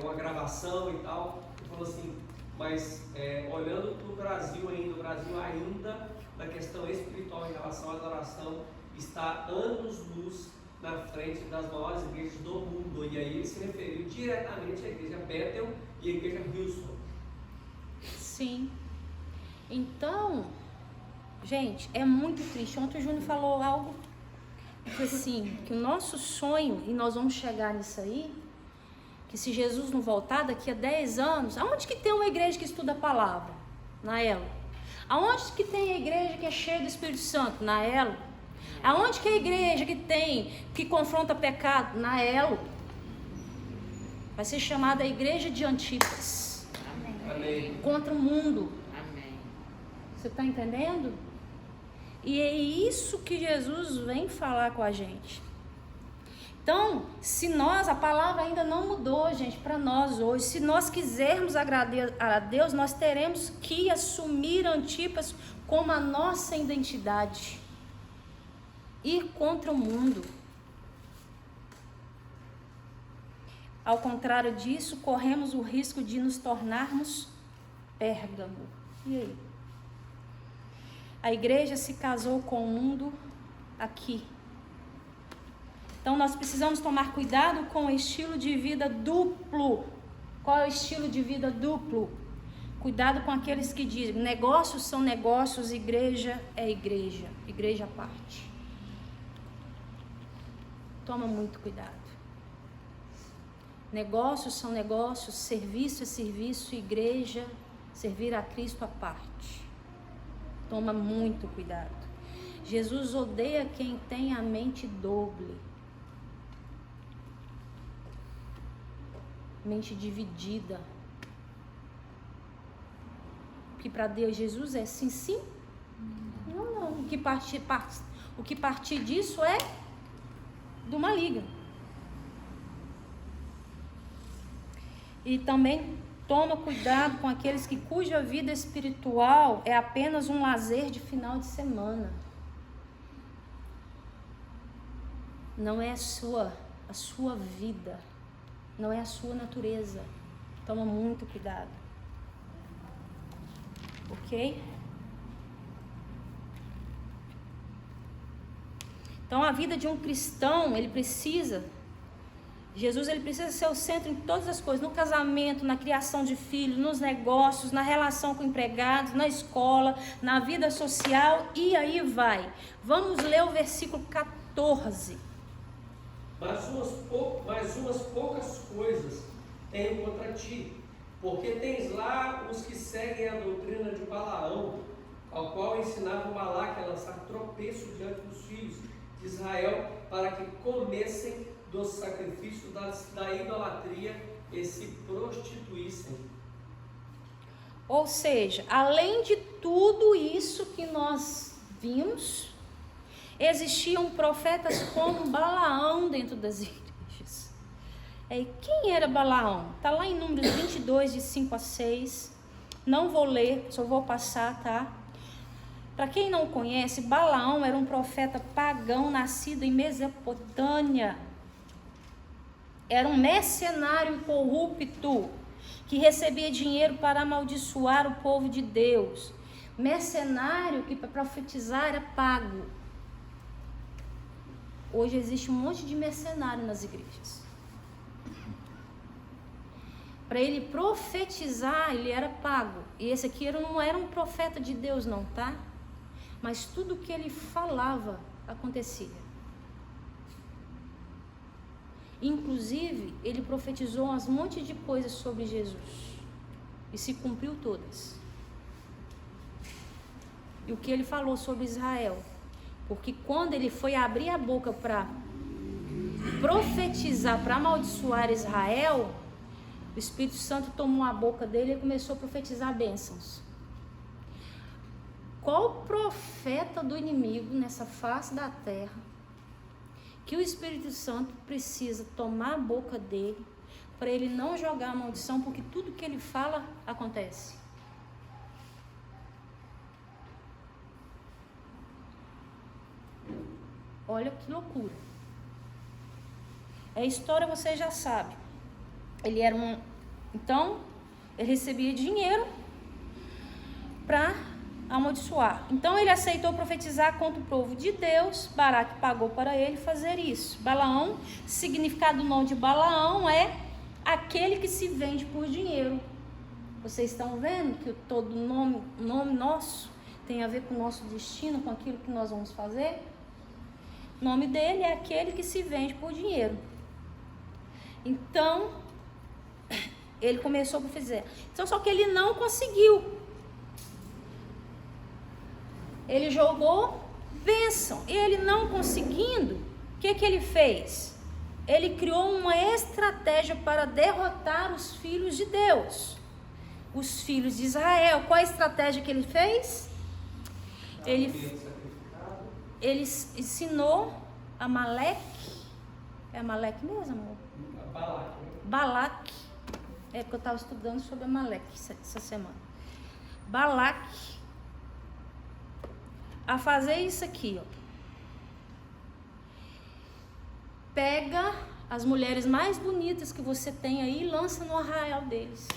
uma gravação e tal. Ele falou assim, mas olhando para o Brasil ainda, na questão espiritual em relação à adoração, está anos-luz na frente das maiores igrejas do mundo. E aí ele se referiu diretamente à igreja Bethel e à igreja Hillsong. Sim. Então, gente, é muito triste. Ontem o Júnior falou algo assim, que o nosso sonho, e nós vamos chegar nisso aí, que se Jesus não voltar daqui a 10 anos, aonde que tem uma igreja que estuda a palavra? Na Elo. Aonde que tem a igreja que é cheia do Espírito Santo? Na Elo. Aonde que é a igreja que confronta pecado? Na Elo. Vai ser chamada a igreja de Antipas. Amém. Contra o mundo. Amém. Você está entendendo? E é isso que Jesus vem falar com a gente. Então, se a palavra ainda não mudou, gente, para nós hoje, se nós quisermos agradar a Deus, nós teremos que assumir Antipas como a nossa identidade. Ir contra o mundo. Ao contrário disso, corremos o risco de nos tornarmos Pérgamo. E aí? A igreja se casou com o mundo aqui. Então nós precisamos tomar cuidado com o estilo de vida duplo. Qual é o estilo de vida duplo? Cuidado com aqueles que dizem, negócios são negócios, igreja é igreja, igreja à parte. Toma muito cuidado. Negócios são negócios, serviço é serviço, igreja, servir a Cristo à parte. Toma muito cuidado. Jesus odeia quem tem a mente doble. Mente dividida. Que para Deus Jesus é sim, sim? Não, não. O que partir disso é do maligno. E também toma cuidado com aqueles cuja vida espiritual é apenas um lazer de final de semana. Não é a sua vida. Não é a sua natureza. Toma muito cuidado. Ok? Então a vida de um cristão, Jesus ele precisa ser o centro em todas as coisas, no casamento, na criação de filhos, nos negócios, na relação com empregados, na escola, na vida social e aí vai. Vamos ler o versículo 14. Mas umas poucas coisas tenho contra ti, porque tens lá os que seguem a doutrina de Balaão, ao qual ensinava Balaque a lançar tropeço diante dos filhos de Israel, para que comessem do sacrifício da idolatria e se prostituíssem. Ou seja, além de tudo isso que nós vimos, existiam profetas como Balaão dentro das igrejas. E quem era Balaão? Está lá em Números 22, de 5 a 6. Não vou ler, só vou passar, tá? Para quem não conhece, Balaão era um profeta pagão nascido em Mesopotâmia. Era um mercenário corrupto que recebia dinheiro para amaldiçoar o povo de Deus. Mercenário que para profetizar era pago. Hoje existe um monte de mercenário nas igrejas. Para ele profetizar, ele era pago. E esse aqui não era um profeta de Deus não, tá? Mas tudo que ele falava acontecia. Inclusive, ele profetizou um monte de coisas sobre Jesus. E se cumpriu todas. E o que ele falou sobre Israel? Porque quando ele foi abrir a boca para profetizar, para amaldiçoar Israel, o Espírito Santo tomou a boca dele e começou a profetizar bênçãos. Qual profeta do inimigo nessa face da terra que o Espírito Santo precisa tomar a boca dele para ele não jogar a maldição, porque tudo que ele fala acontece? Olha que loucura. A história você já sabe. Ele era Então, ele recebia dinheiro para amaldiçoar. Então, ele aceitou profetizar contra o povo de Deus. Balaque pagou para ele fazer isso. Balaão, significado do nome de Balaão é aquele que se vende por dinheiro. Vocês estão vendo que todo nome nosso tem a ver com o nosso destino, com aquilo que nós vamos fazer? O nome dele é aquele que se vende por dinheiro. Então, ele começou a fazer. Então, só que ele não conseguiu. Ele jogou bênção. E ele não conseguindo, o que ele fez? Ele criou uma estratégia para derrotar os filhos de Deus. Os filhos de Israel. Qual a estratégia que ele fez? Ele ensinou Amaleque. É Amaleque mesmo, amor? Balaque. É porque eu estava estudando sobre Amaleque essa semana. Balaque a fazer isso aqui, ó. Pega as mulheres mais bonitas que você tem aí e lança no arraial deles.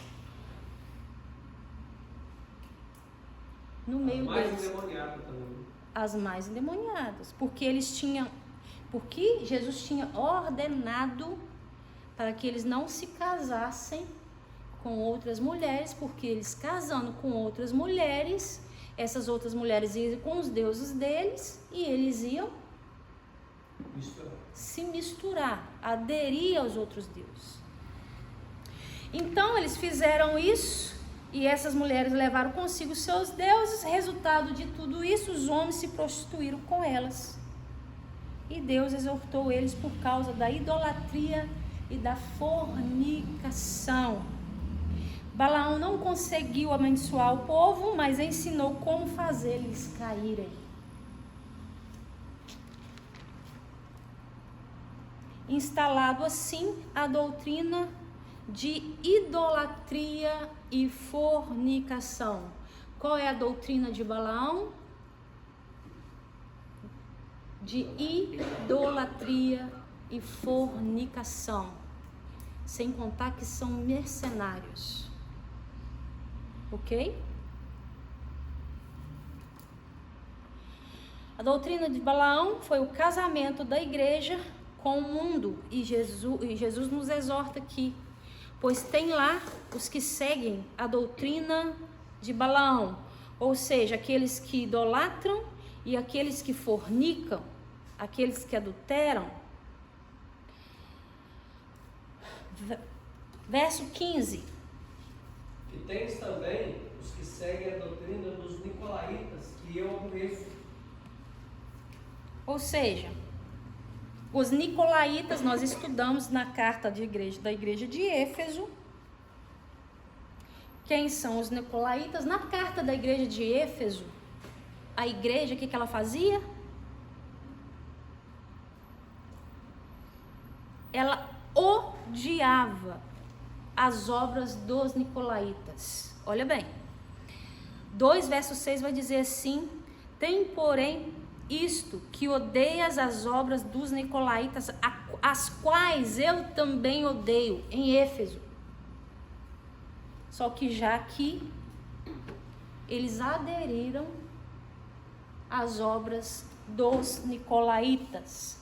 No meio deles. As mais endemoniadas também. As mais endemoniadas. Porque Jesus tinha ordenado para que eles não se casassem com outras mulheres, porque eles casando com outras mulheres, essas outras mulheres iam com os deuses deles e eles iam se misturar, aderir aos outros deuses. Então eles fizeram isso e essas mulheres levaram consigo seus deuses. Resultado de tudo isso, os homens se prostituíram com elas. E Deus exortou eles por causa da idolatria e da fornicação. Balaão não conseguiu abençoar o povo, mas ensinou como fazer eles caírem. Instalado assim a doutrina de idolatria e fornicação. Qual é a doutrina de Balaão? De idolatria e fornicação. Sem contar que são mercenários. Ok? A doutrina de Balaão foi o casamento da igreja com o mundo. E Jesus nos exorta aqui. Pois tem lá os que seguem a doutrina de Balaão. Ou seja, aqueles que idolatram e aqueles que fornicam, aqueles que adulteram. Verso 15. E tens também os que seguem a doutrina dos nicolaítas, que eu aborreço. Ou seja, os nicolaítas nós estudamos na carta da igreja de Éfeso. Quem são os nicolaítas? Na carta da igreja de Éfeso, a igreja, o que ela fazia? Ela odiava as obras dos nicolaítas. Olha bem, 2 verso 6 vai dizer assim: tem porém isto, que odeias as obras dos nicolaítas, as quais eu também odeio, em Éfeso. Só que já que eles aderiram às obras dos nicolaítas.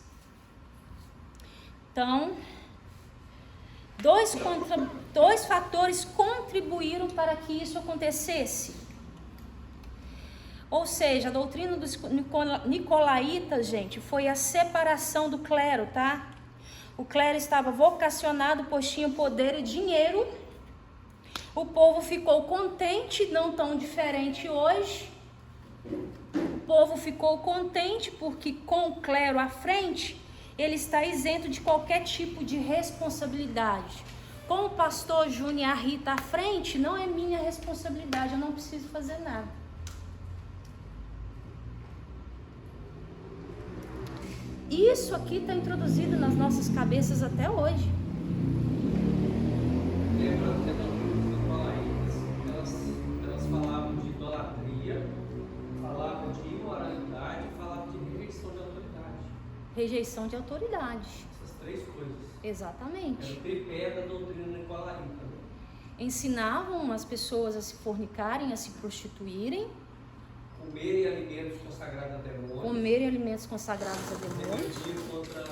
Então, dois fatores contribuíram para que isso acontecesse. Ou seja, a doutrina dos nicolaítas, gente, foi a separação do clero, tá? O clero estava vocacionado, pois tinha poder e dinheiro. O povo ficou contente, não tão diferente hoje. O povo ficou contente porque com o clero à frente, ele está isento de qualquer tipo de responsabilidade. Com o pastor Júnior e a Rita à frente, não é minha responsabilidade, eu não preciso fazer nada. Isso aqui está introduzido nas nossas cabeças até hoje. Lembra que dos nicolaítas, elas falavam de idolatria, falavam de imoralidade, falavam de rejeição de autoridade. Rejeição de autoridade. Essas 3 coisas. Exatamente. Era o tripé da doutrina nicolaíta. Ensinavam as pessoas a se fornicarem, a se prostituírem. Comerem alimentos consagrados a demônios. Comerem alimentos consagrados a demônios. Rebeldia contra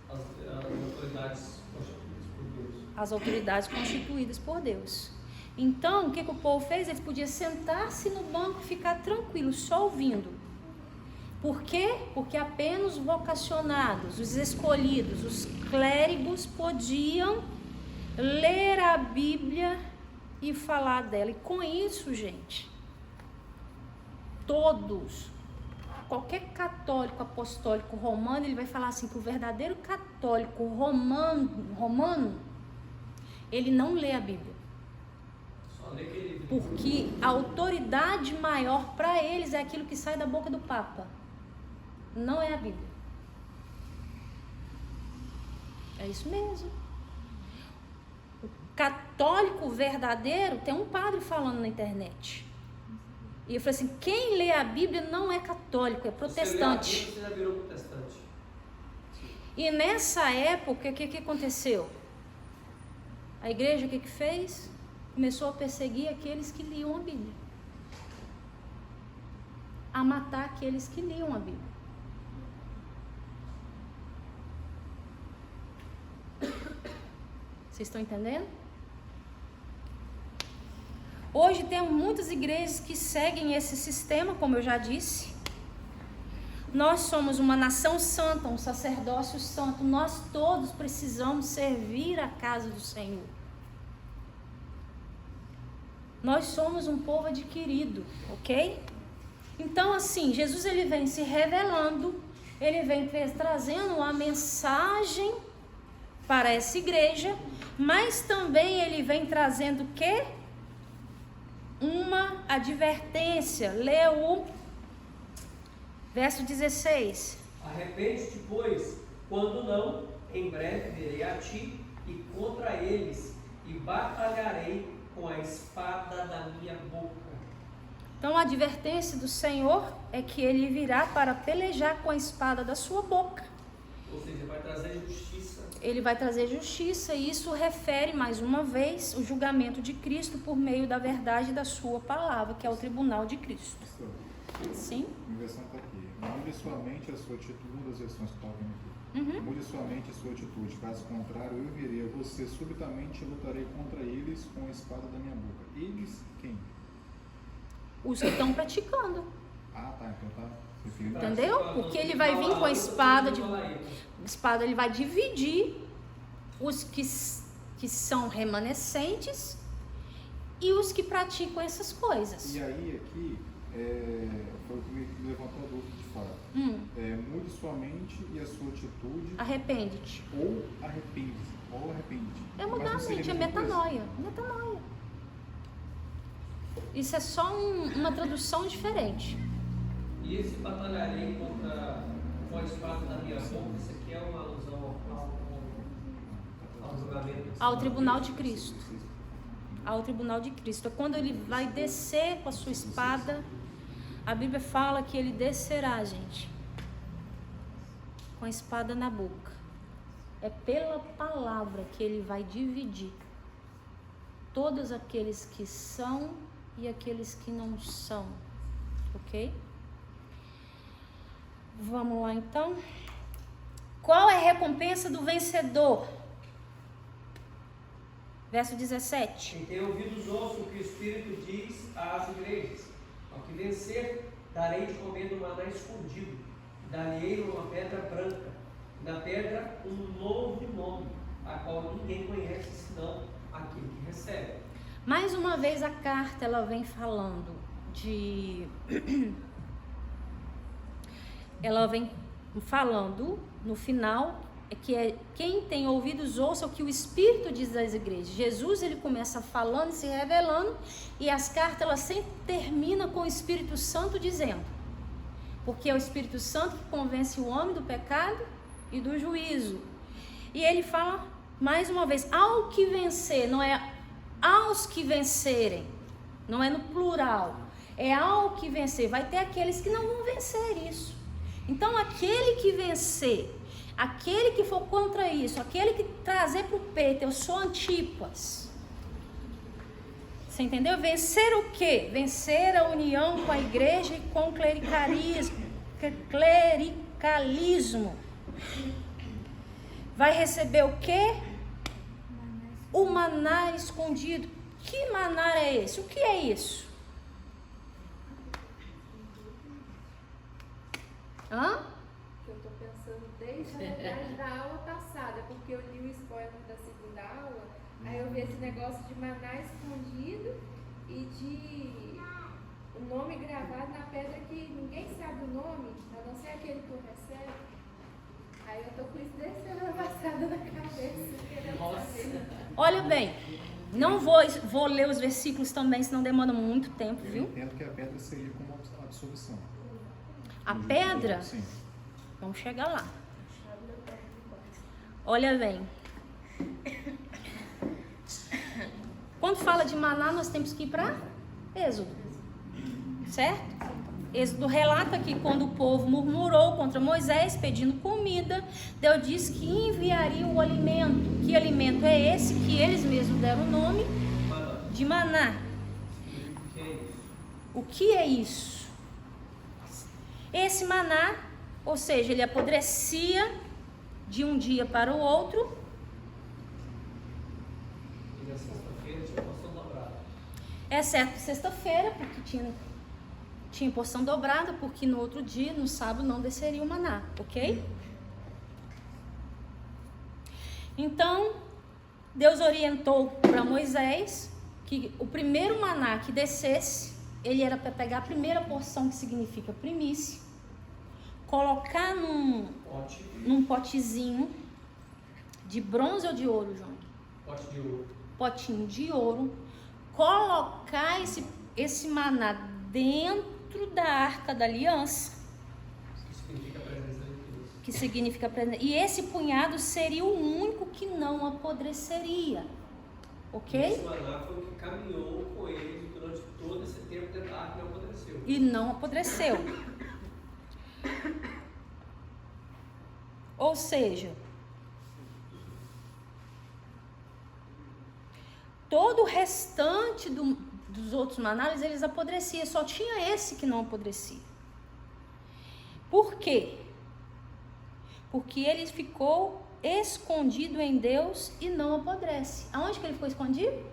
as autoridades constituídas por Deus. As autoridades constituídas por Deus. Então, o que o povo fez? Eles podiam sentar-se no banco e ficar tranquilo, só ouvindo. Por quê? Porque apenas os vocacionados, os escolhidos, os clérigos podiam ler a Bíblia e falar dela. E com isso, gente, todos, qualquer católico apostólico romano, ele vai falar assim que o verdadeiro católico romano, ele não lê a Bíblia. Só lê aquele livro. Porque a autoridade maior para eles é aquilo que sai da boca do Papa. Não é a Bíblia. É isso mesmo. O católico verdadeiro, tem um padre falando na internet. E eu falei assim, quem lê a Bíblia não é católico, é protestante. Você já virou protestante. E nessa época, o que aconteceu? A igreja, o que fez? Começou a perseguir aqueles que liam a Bíblia. A matar aqueles que liam a Bíblia. Vocês estão entendendo? Hoje temos muitas igrejas que seguem esse sistema, como eu já disse. Nós somos uma nação santa, um sacerdócio santo. Nós todos precisamos servir a casa do Senhor. Nós somos um povo adquirido, ok? Então, assim, Jesus ele vem se revelando, ele vem trazendo uma mensagem para essa igreja, mas também ele vem trazendo o quê? Uma advertência. Lê o verso 16. Arrepende-te, pois, quando não, em breve virei a ti e contra eles, e batalharei com a espada da minha boca. Então a advertência do Senhor é que ele virá para pelejar com a espada da sua boca. Ou seja, vai trazer justiça. Ele vai trazer justiça, e isso refere mais uma vez o julgamento de Cristo por meio da verdade da sua palavra, que é o tribunal de Cristo. Sim? A inversão está aqui. Mude sua mente a sua atitude, uma das versões que está vendo aqui. Mude sua mente a sua atitude, caso contrário, eu virei a você subitamente e lutarei contra eles com a espada da minha boca. Eles quem? Os que estão praticando. Ah, tá, então tá. Referindo. Entendeu? Porque ele vai vir com a espada, ele vai dividir os que são remanescentes e os que praticam essas coisas. E aí aqui foi o que me levantou a dúvida de fato. Mude sua mente e a sua atitude. Arrepende-te. Ou arrepende-se. Ou arrepende. É mudar a mente, é metanoia. Metanoia. Isso é só uma tradução diferente. E esse batalharei com a espada da minha boca, isso aqui é uma alusão ao julgamento. Ao tribunal de Cristo. Ao tribunal de Cristo. É quando ele vai descer com a sua espada. A Bíblia fala que ele descerá, gente, com a espada na boca. É pela palavra que ele vai dividir todos aqueles que são e aqueles que não são, ok? Vamos lá então. Qual é a recompensa do vencedor? Verso 17. Quem tem ouvidos ouça o que o Espírito diz às igrejas. Ao que vencer, darei de comer do maná escondido, dar-lhe uma pedra branca, na pedra um novo nome, a qual ninguém conhece senão aquele que recebe. Mais uma vez a carta ela vem falando de... ela vem falando no final que quem tem ouvidos ouça o que o Espírito diz às igrejas. Jesus ele começa falando e se revelando, e as cartas elas sempre terminam com o Espírito Santo dizendo, porque é o Espírito Santo que convence o homem do pecado e do juízo. E ele fala mais uma vez, ao que vencer, não é aos que vencerem, não é no plural, é ao que vencer. Vai ter aqueles que não vão vencer isso. Então aquele que vencer, aquele que for contra isso, aquele que trazer para o peito, eu sou Antipas. Você entendeu? Vencer o quê? Vencer a união com a igreja e com o clericalismo. Vai receber o quê? O maná escondido. Que maná é esse? O que é isso? Hã? Eu estou pensando desde a verdade da aula passada, porque eu li o spoiler da segunda aula, aí eu vi esse negócio de maná escondido e de o nome gravado na pedra que ninguém sabe o nome, a não ser aquele que o recebe. Aí eu estou com isso desde a semana passada na cabeça, querendo saber. Olha bem, não vou ler os versículos também, senão demora muito tempo, Eu viu? entendo que a pedra seria como absolvição. A pedra, Sim. vamos chegar lá. Olha bem. Quando fala de maná, nós temos que ir para Êxodo, certo? Êxodo relata que quando o povo murmurou contra Moisés pedindo comida, Deus disse que enviaria o alimento. Que alimento é esse? Que eles mesmos deram o nome de maná. O que é isso? Esse maná, ou seja, ele apodrecia de um dia para o outro. E na sexta-feira tinha porção dobrada. Exceto sexta-feira, porque tinha tinha porção dobrada, porque no outro dia, no sábado, não desceria o maná, ok? Então, Deus orientou para Moisés que o primeiro maná que descesse, ele era para pegar a primeira porção, que significa primícia, colocar num potezinho de bronze ou de ouro, João? Pote de ouro. Potinho de ouro, colocar esse maná dentro da Arca da Aliança, Que significa a presença de Deus. que significa presença. E esse punhado seria o único que não apodreceria, ok? Esse maná foi o que caminhou com ele durante todo esse tempo dentro da arca e não apodreceu. E não apodreceu. Ou seja, todo o restante dos outros manás, eles apodreciam. Só tinha esse que não apodrecia. Por quê? Porque ele ficou escondido em Deus e não apodrece. Aonde que ele ficou escondido?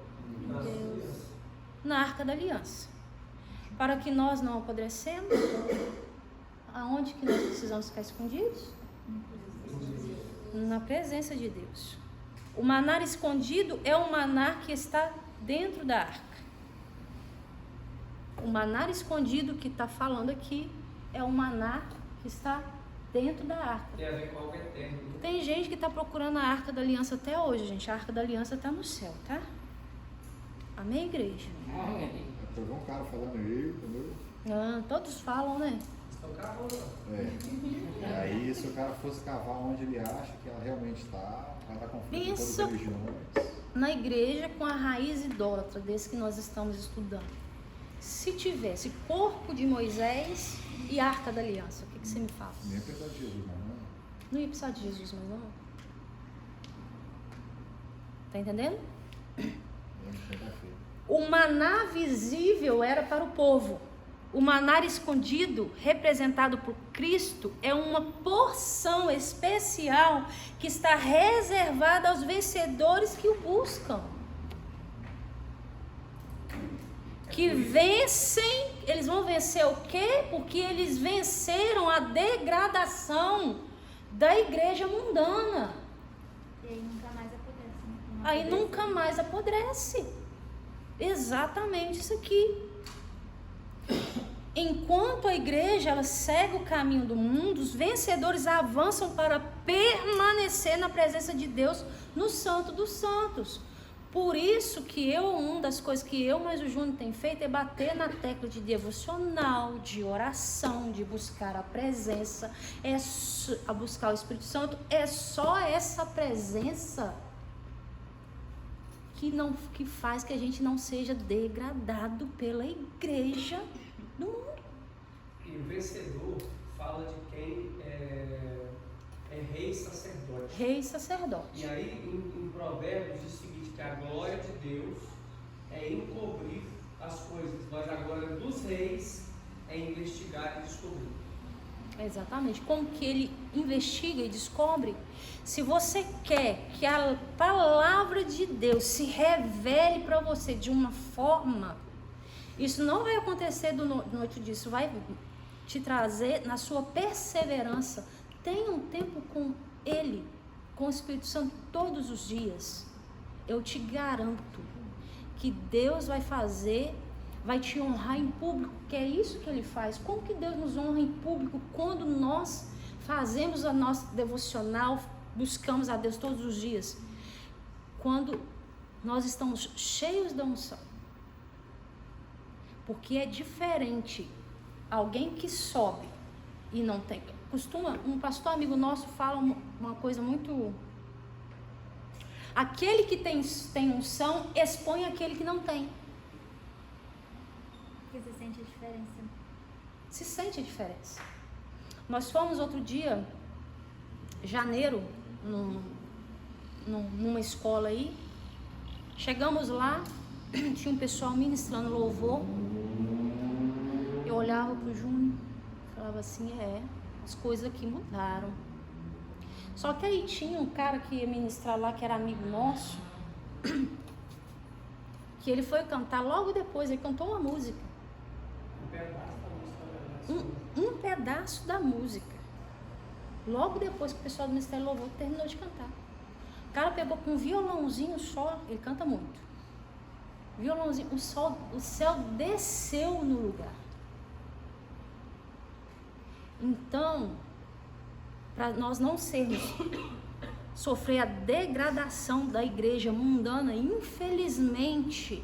Deus. Na Arca da Aliança. Para que nós não apodrecemos, aonde que nós precisamos ficar escondidos? Na presença de Deus. O maná escondido é o maná que está dentro da arca. O maná escondido que está falando aqui é o maná que está dentro da arca. Tem a ver com algo eterno. Tem gente que está procurando a Arca da Aliança até hoje, gente. A Arca da Aliança está no céu, tá? Amém, igreja? Eu vi um cara falando aí, entendeu? Ah, todos falam, né? Estão cavando. E aí, se o cara fosse cavar onde ele acha que ela realmente está, vai dar conflito com todas Isso. as religiões. Na igreja com a raiz idólatra desse que nós estamos estudando. Se tivesse corpo de Moisés e Arca da Aliança, o que você me fala? Nem precisar de Jesus, não. Não ia precisar de Jesus, mas não. Tá entendendo? O maná visível era para o povo. O maná escondido, representado por Cristo, é uma porção especial que está reservada aos vencedores que o buscam. Que vencem, eles vão vencer o quê? Porque eles venceram a degradação da igreja mundana. E aí nunca mais apodrece. Né? Aí nunca mais apodrece. Exatamente isso aqui. Enquanto a igreja ela segue o caminho do mundo, os vencedores avançam para permanecer na presença de Deus no Santo dos Santos. Por isso que uma das coisas que eu mais o Júnior tem feito é bater na tecla de devocional, de oração, de buscar a presença, a buscar o Espírito Santo. É só essa presença que faz que a gente não seja degradado pela igreja do mundo. E o vencedor fala de quem é rei e sacerdote. Rei e sacerdote. E aí em Provérbios diz o seguinte, que a glória de Deus é encobrir as coisas, mas a glória dos reis é investigar e descobrir. Exatamente. Como que ele investiga e descobre? Se você quer que a palavra de Deus se revele para você de uma forma, isso não vai acontecer do noite disso, isso vai te trazer na sua perseverança. Tenha um tempo com Ele, com o Espírito Santo todos os dias. Eu te garanto que Deus vai fazer, vai te honrar em público, que é isso que Ele faz. Como que Deus nos honra em público? Quando nós fazemos a nossa devocional, buscamos a Deus todos os dias. Quando nós estamos cheios da unção. Porque é diferente alguém que sobe e não tem. Um pastor amigo nosso fala uma coisa muito... Aquele que tem unção expõe aquele que não tem. Porque você sente a diferença. Se sente a diferença. Nós fomos outro dia, janeiro, numa escola aí. Chegamos lá, tinha um pessoal ministrando louvor. Eu olhava pro Júnior, falava assim, as coisas aqui mudaram. Só que aí tinha um cara que ia ministrar lá, que era amigo nosso, que ele foi cantar logo depois, ele cantou uma música. Um pedaço da música. um pedaço da música. Logo depois que o pessoal do Ministério Louvor terminou de cantar. O cara pegou com um violãozinho só, ele canta muito. Violãozinho, o céu desceu no lugar. Então, para nós não sofrer a degradação da igreja mundana, infelizmente,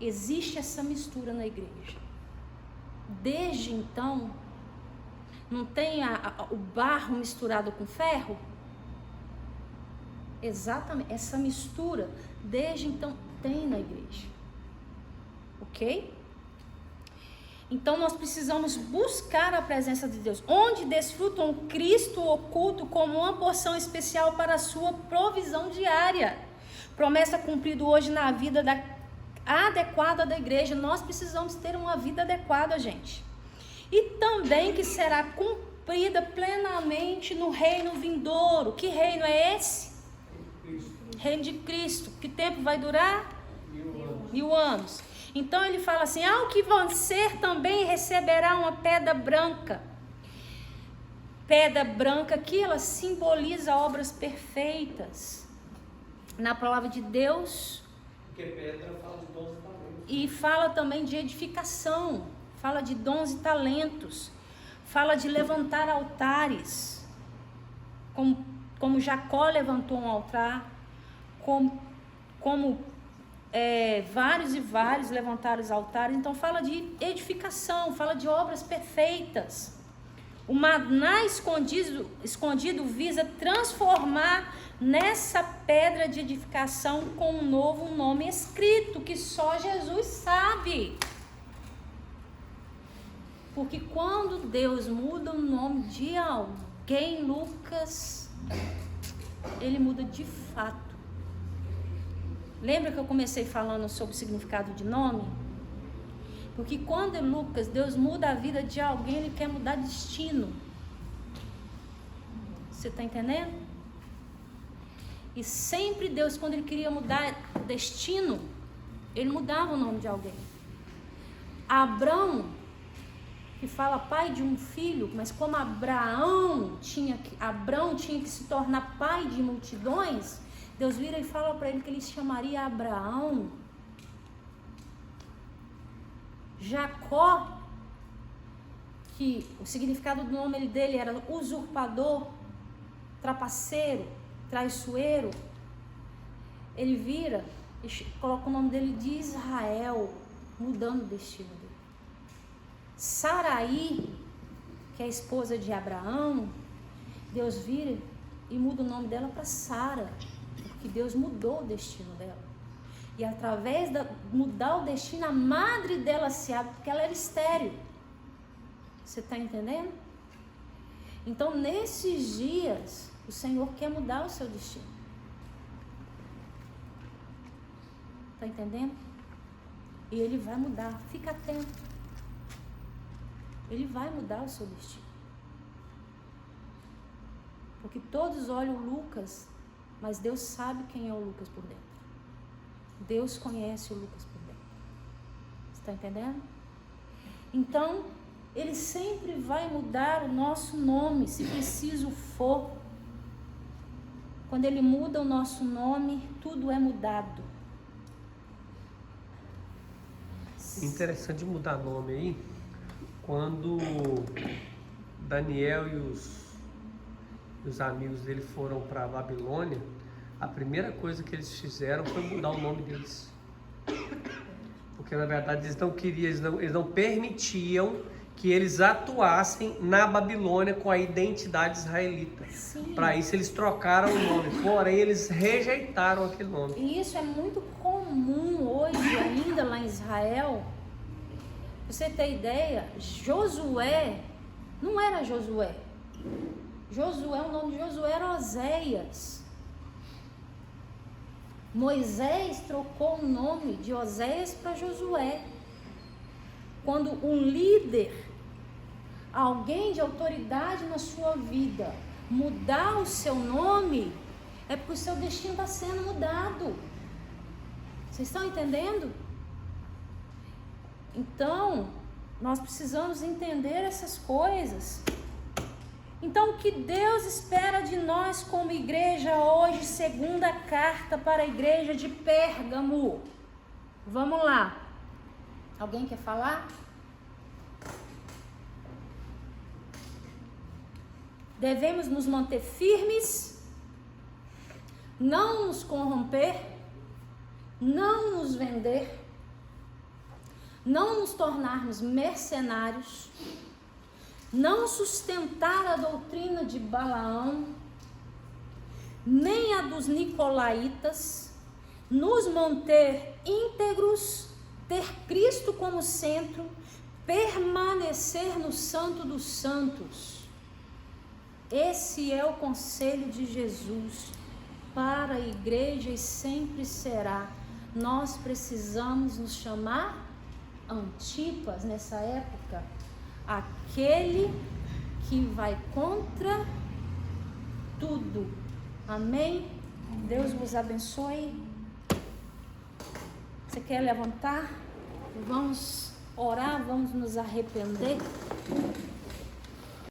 existe essa mistura na igreja. Desde então, não tem o barro misturado com ferro? Exatamente, essa mistura, desde então, tem na igreja. Ok? Então nós precisamos buscar a presença de Deus, onde desfrutam Cristo oculto como uma porção especial para a sua provisão diária. Promessa cumprida hoje na vida adequada da igreja. Nós precisamos ter uma vida adequada, gente. E também que será cumprida plenamente no reino vindouro. Que reino é esse? Reino de Cristo. Que tempo vai durar? 1000 anos. Então ele fala assim: ao que vencer também receberá uma pedra branca. Pedra branca aqui, ela simboliza obras perfeitas. Na palavra de Deus. Porque pedra fala de dons e talentos. E fala também de edificação. Fala de dons e talentos. Fala de levantar altares. Como Jacó levantou um altar. Como vários e vários levantaram os altares. Então fala de edificação, fala de obras perfeitas. O maná escondido visa transformar nessa pedra de edificação com um novo nome escrito, que só Jesus sabe. Porque quando Deus muda o nome de alguém, Lucas, ele muda de fato. Lembra que eu comecei falando sobre o significado de nome? Porque quando Deus muda a vida de alguém, ele quer mudar destino. Você está entendendo? E sempre Deus, quando ele queria mudar destino, ele mudava o nome de alguém. Abrão, que fala pai de um filho, mas como Abrão tinha que se tornar pai de multidões, Deus vira e fala para ele que ele se chamaria Abraão. Jacó, que o significado do nome dele era usurpador, trapaceiro, traiçoeiro, ele vira e coloca o nome dele de Israel, mudando o destino dele. Saraí, que é a esposa de Abraão, Deus vira e muda o nome dela para Sara, porque Deus mudou o destino dela. E através de mudar o destino, a madre dela se abre, porque ela era estéril. Você está entendendo? Então, nesses dias, o Senhor quer mudar o seu destino. Está entendendo? E Ele vai mudar. Fica atento. Ele vai mudar o seu destino. Porque todos olham o Lucas, mas Deus sabe quem é o Lucas por dentro. Deus conhece o Lucas por dentro. Você está entendendo? Então, Ele sempre vai mudar o nosso nome, se preciso for. Quando Ele muda o nosso nome, tudo é mudado. Interessante mudar nome aí. Quando Daniel e os amigos dele foram para a Babilônia, a primeira coisa que eles fizeram foi mudar o nome deles. Porque na verdade eles não queriam, eles não permitiam que eles atuassem na Babilônia com a identidade israelita. Para isso eles trocaram o nome, porém eles rejeitaram aquele nome. E isso é muito comum hoje ainda lá em Israel. Pra você ter ideia, Josué não era Josué. Josué, o nome de Josué era Oséias. Moisés trocou o nome de Oséias para Josué. Quando um líder, alguém de autoridade na sua vida, mudar o seu nome, é porque o seu destino está sendo mudado. Vocês estão entendendo? Então, nós precisamos entender essas coisas. Então, o que Deus espera de nós como igreja hoje, segunda carta para a igreja de Pérgamo. Vamos lá. Alguém quer falar? Devemos nos manter firmes, não nos corromper, não nos vender, não nos tornarmos mercenários, não sustentar a doutrina de Balaão, nem a dos nicolaítas, nos manter íntegros, ter Cristo como centro, permanecer no Santo dos Santos. Esse é o conselho de Jesus para a igreja e sempre será. Nós precisamos nos chamar Antipas nessa época, aquele que vai contra tudo. Amém? Deus vos abençoe. Você quer levantar? Vamos orar, vamos nos arrepender.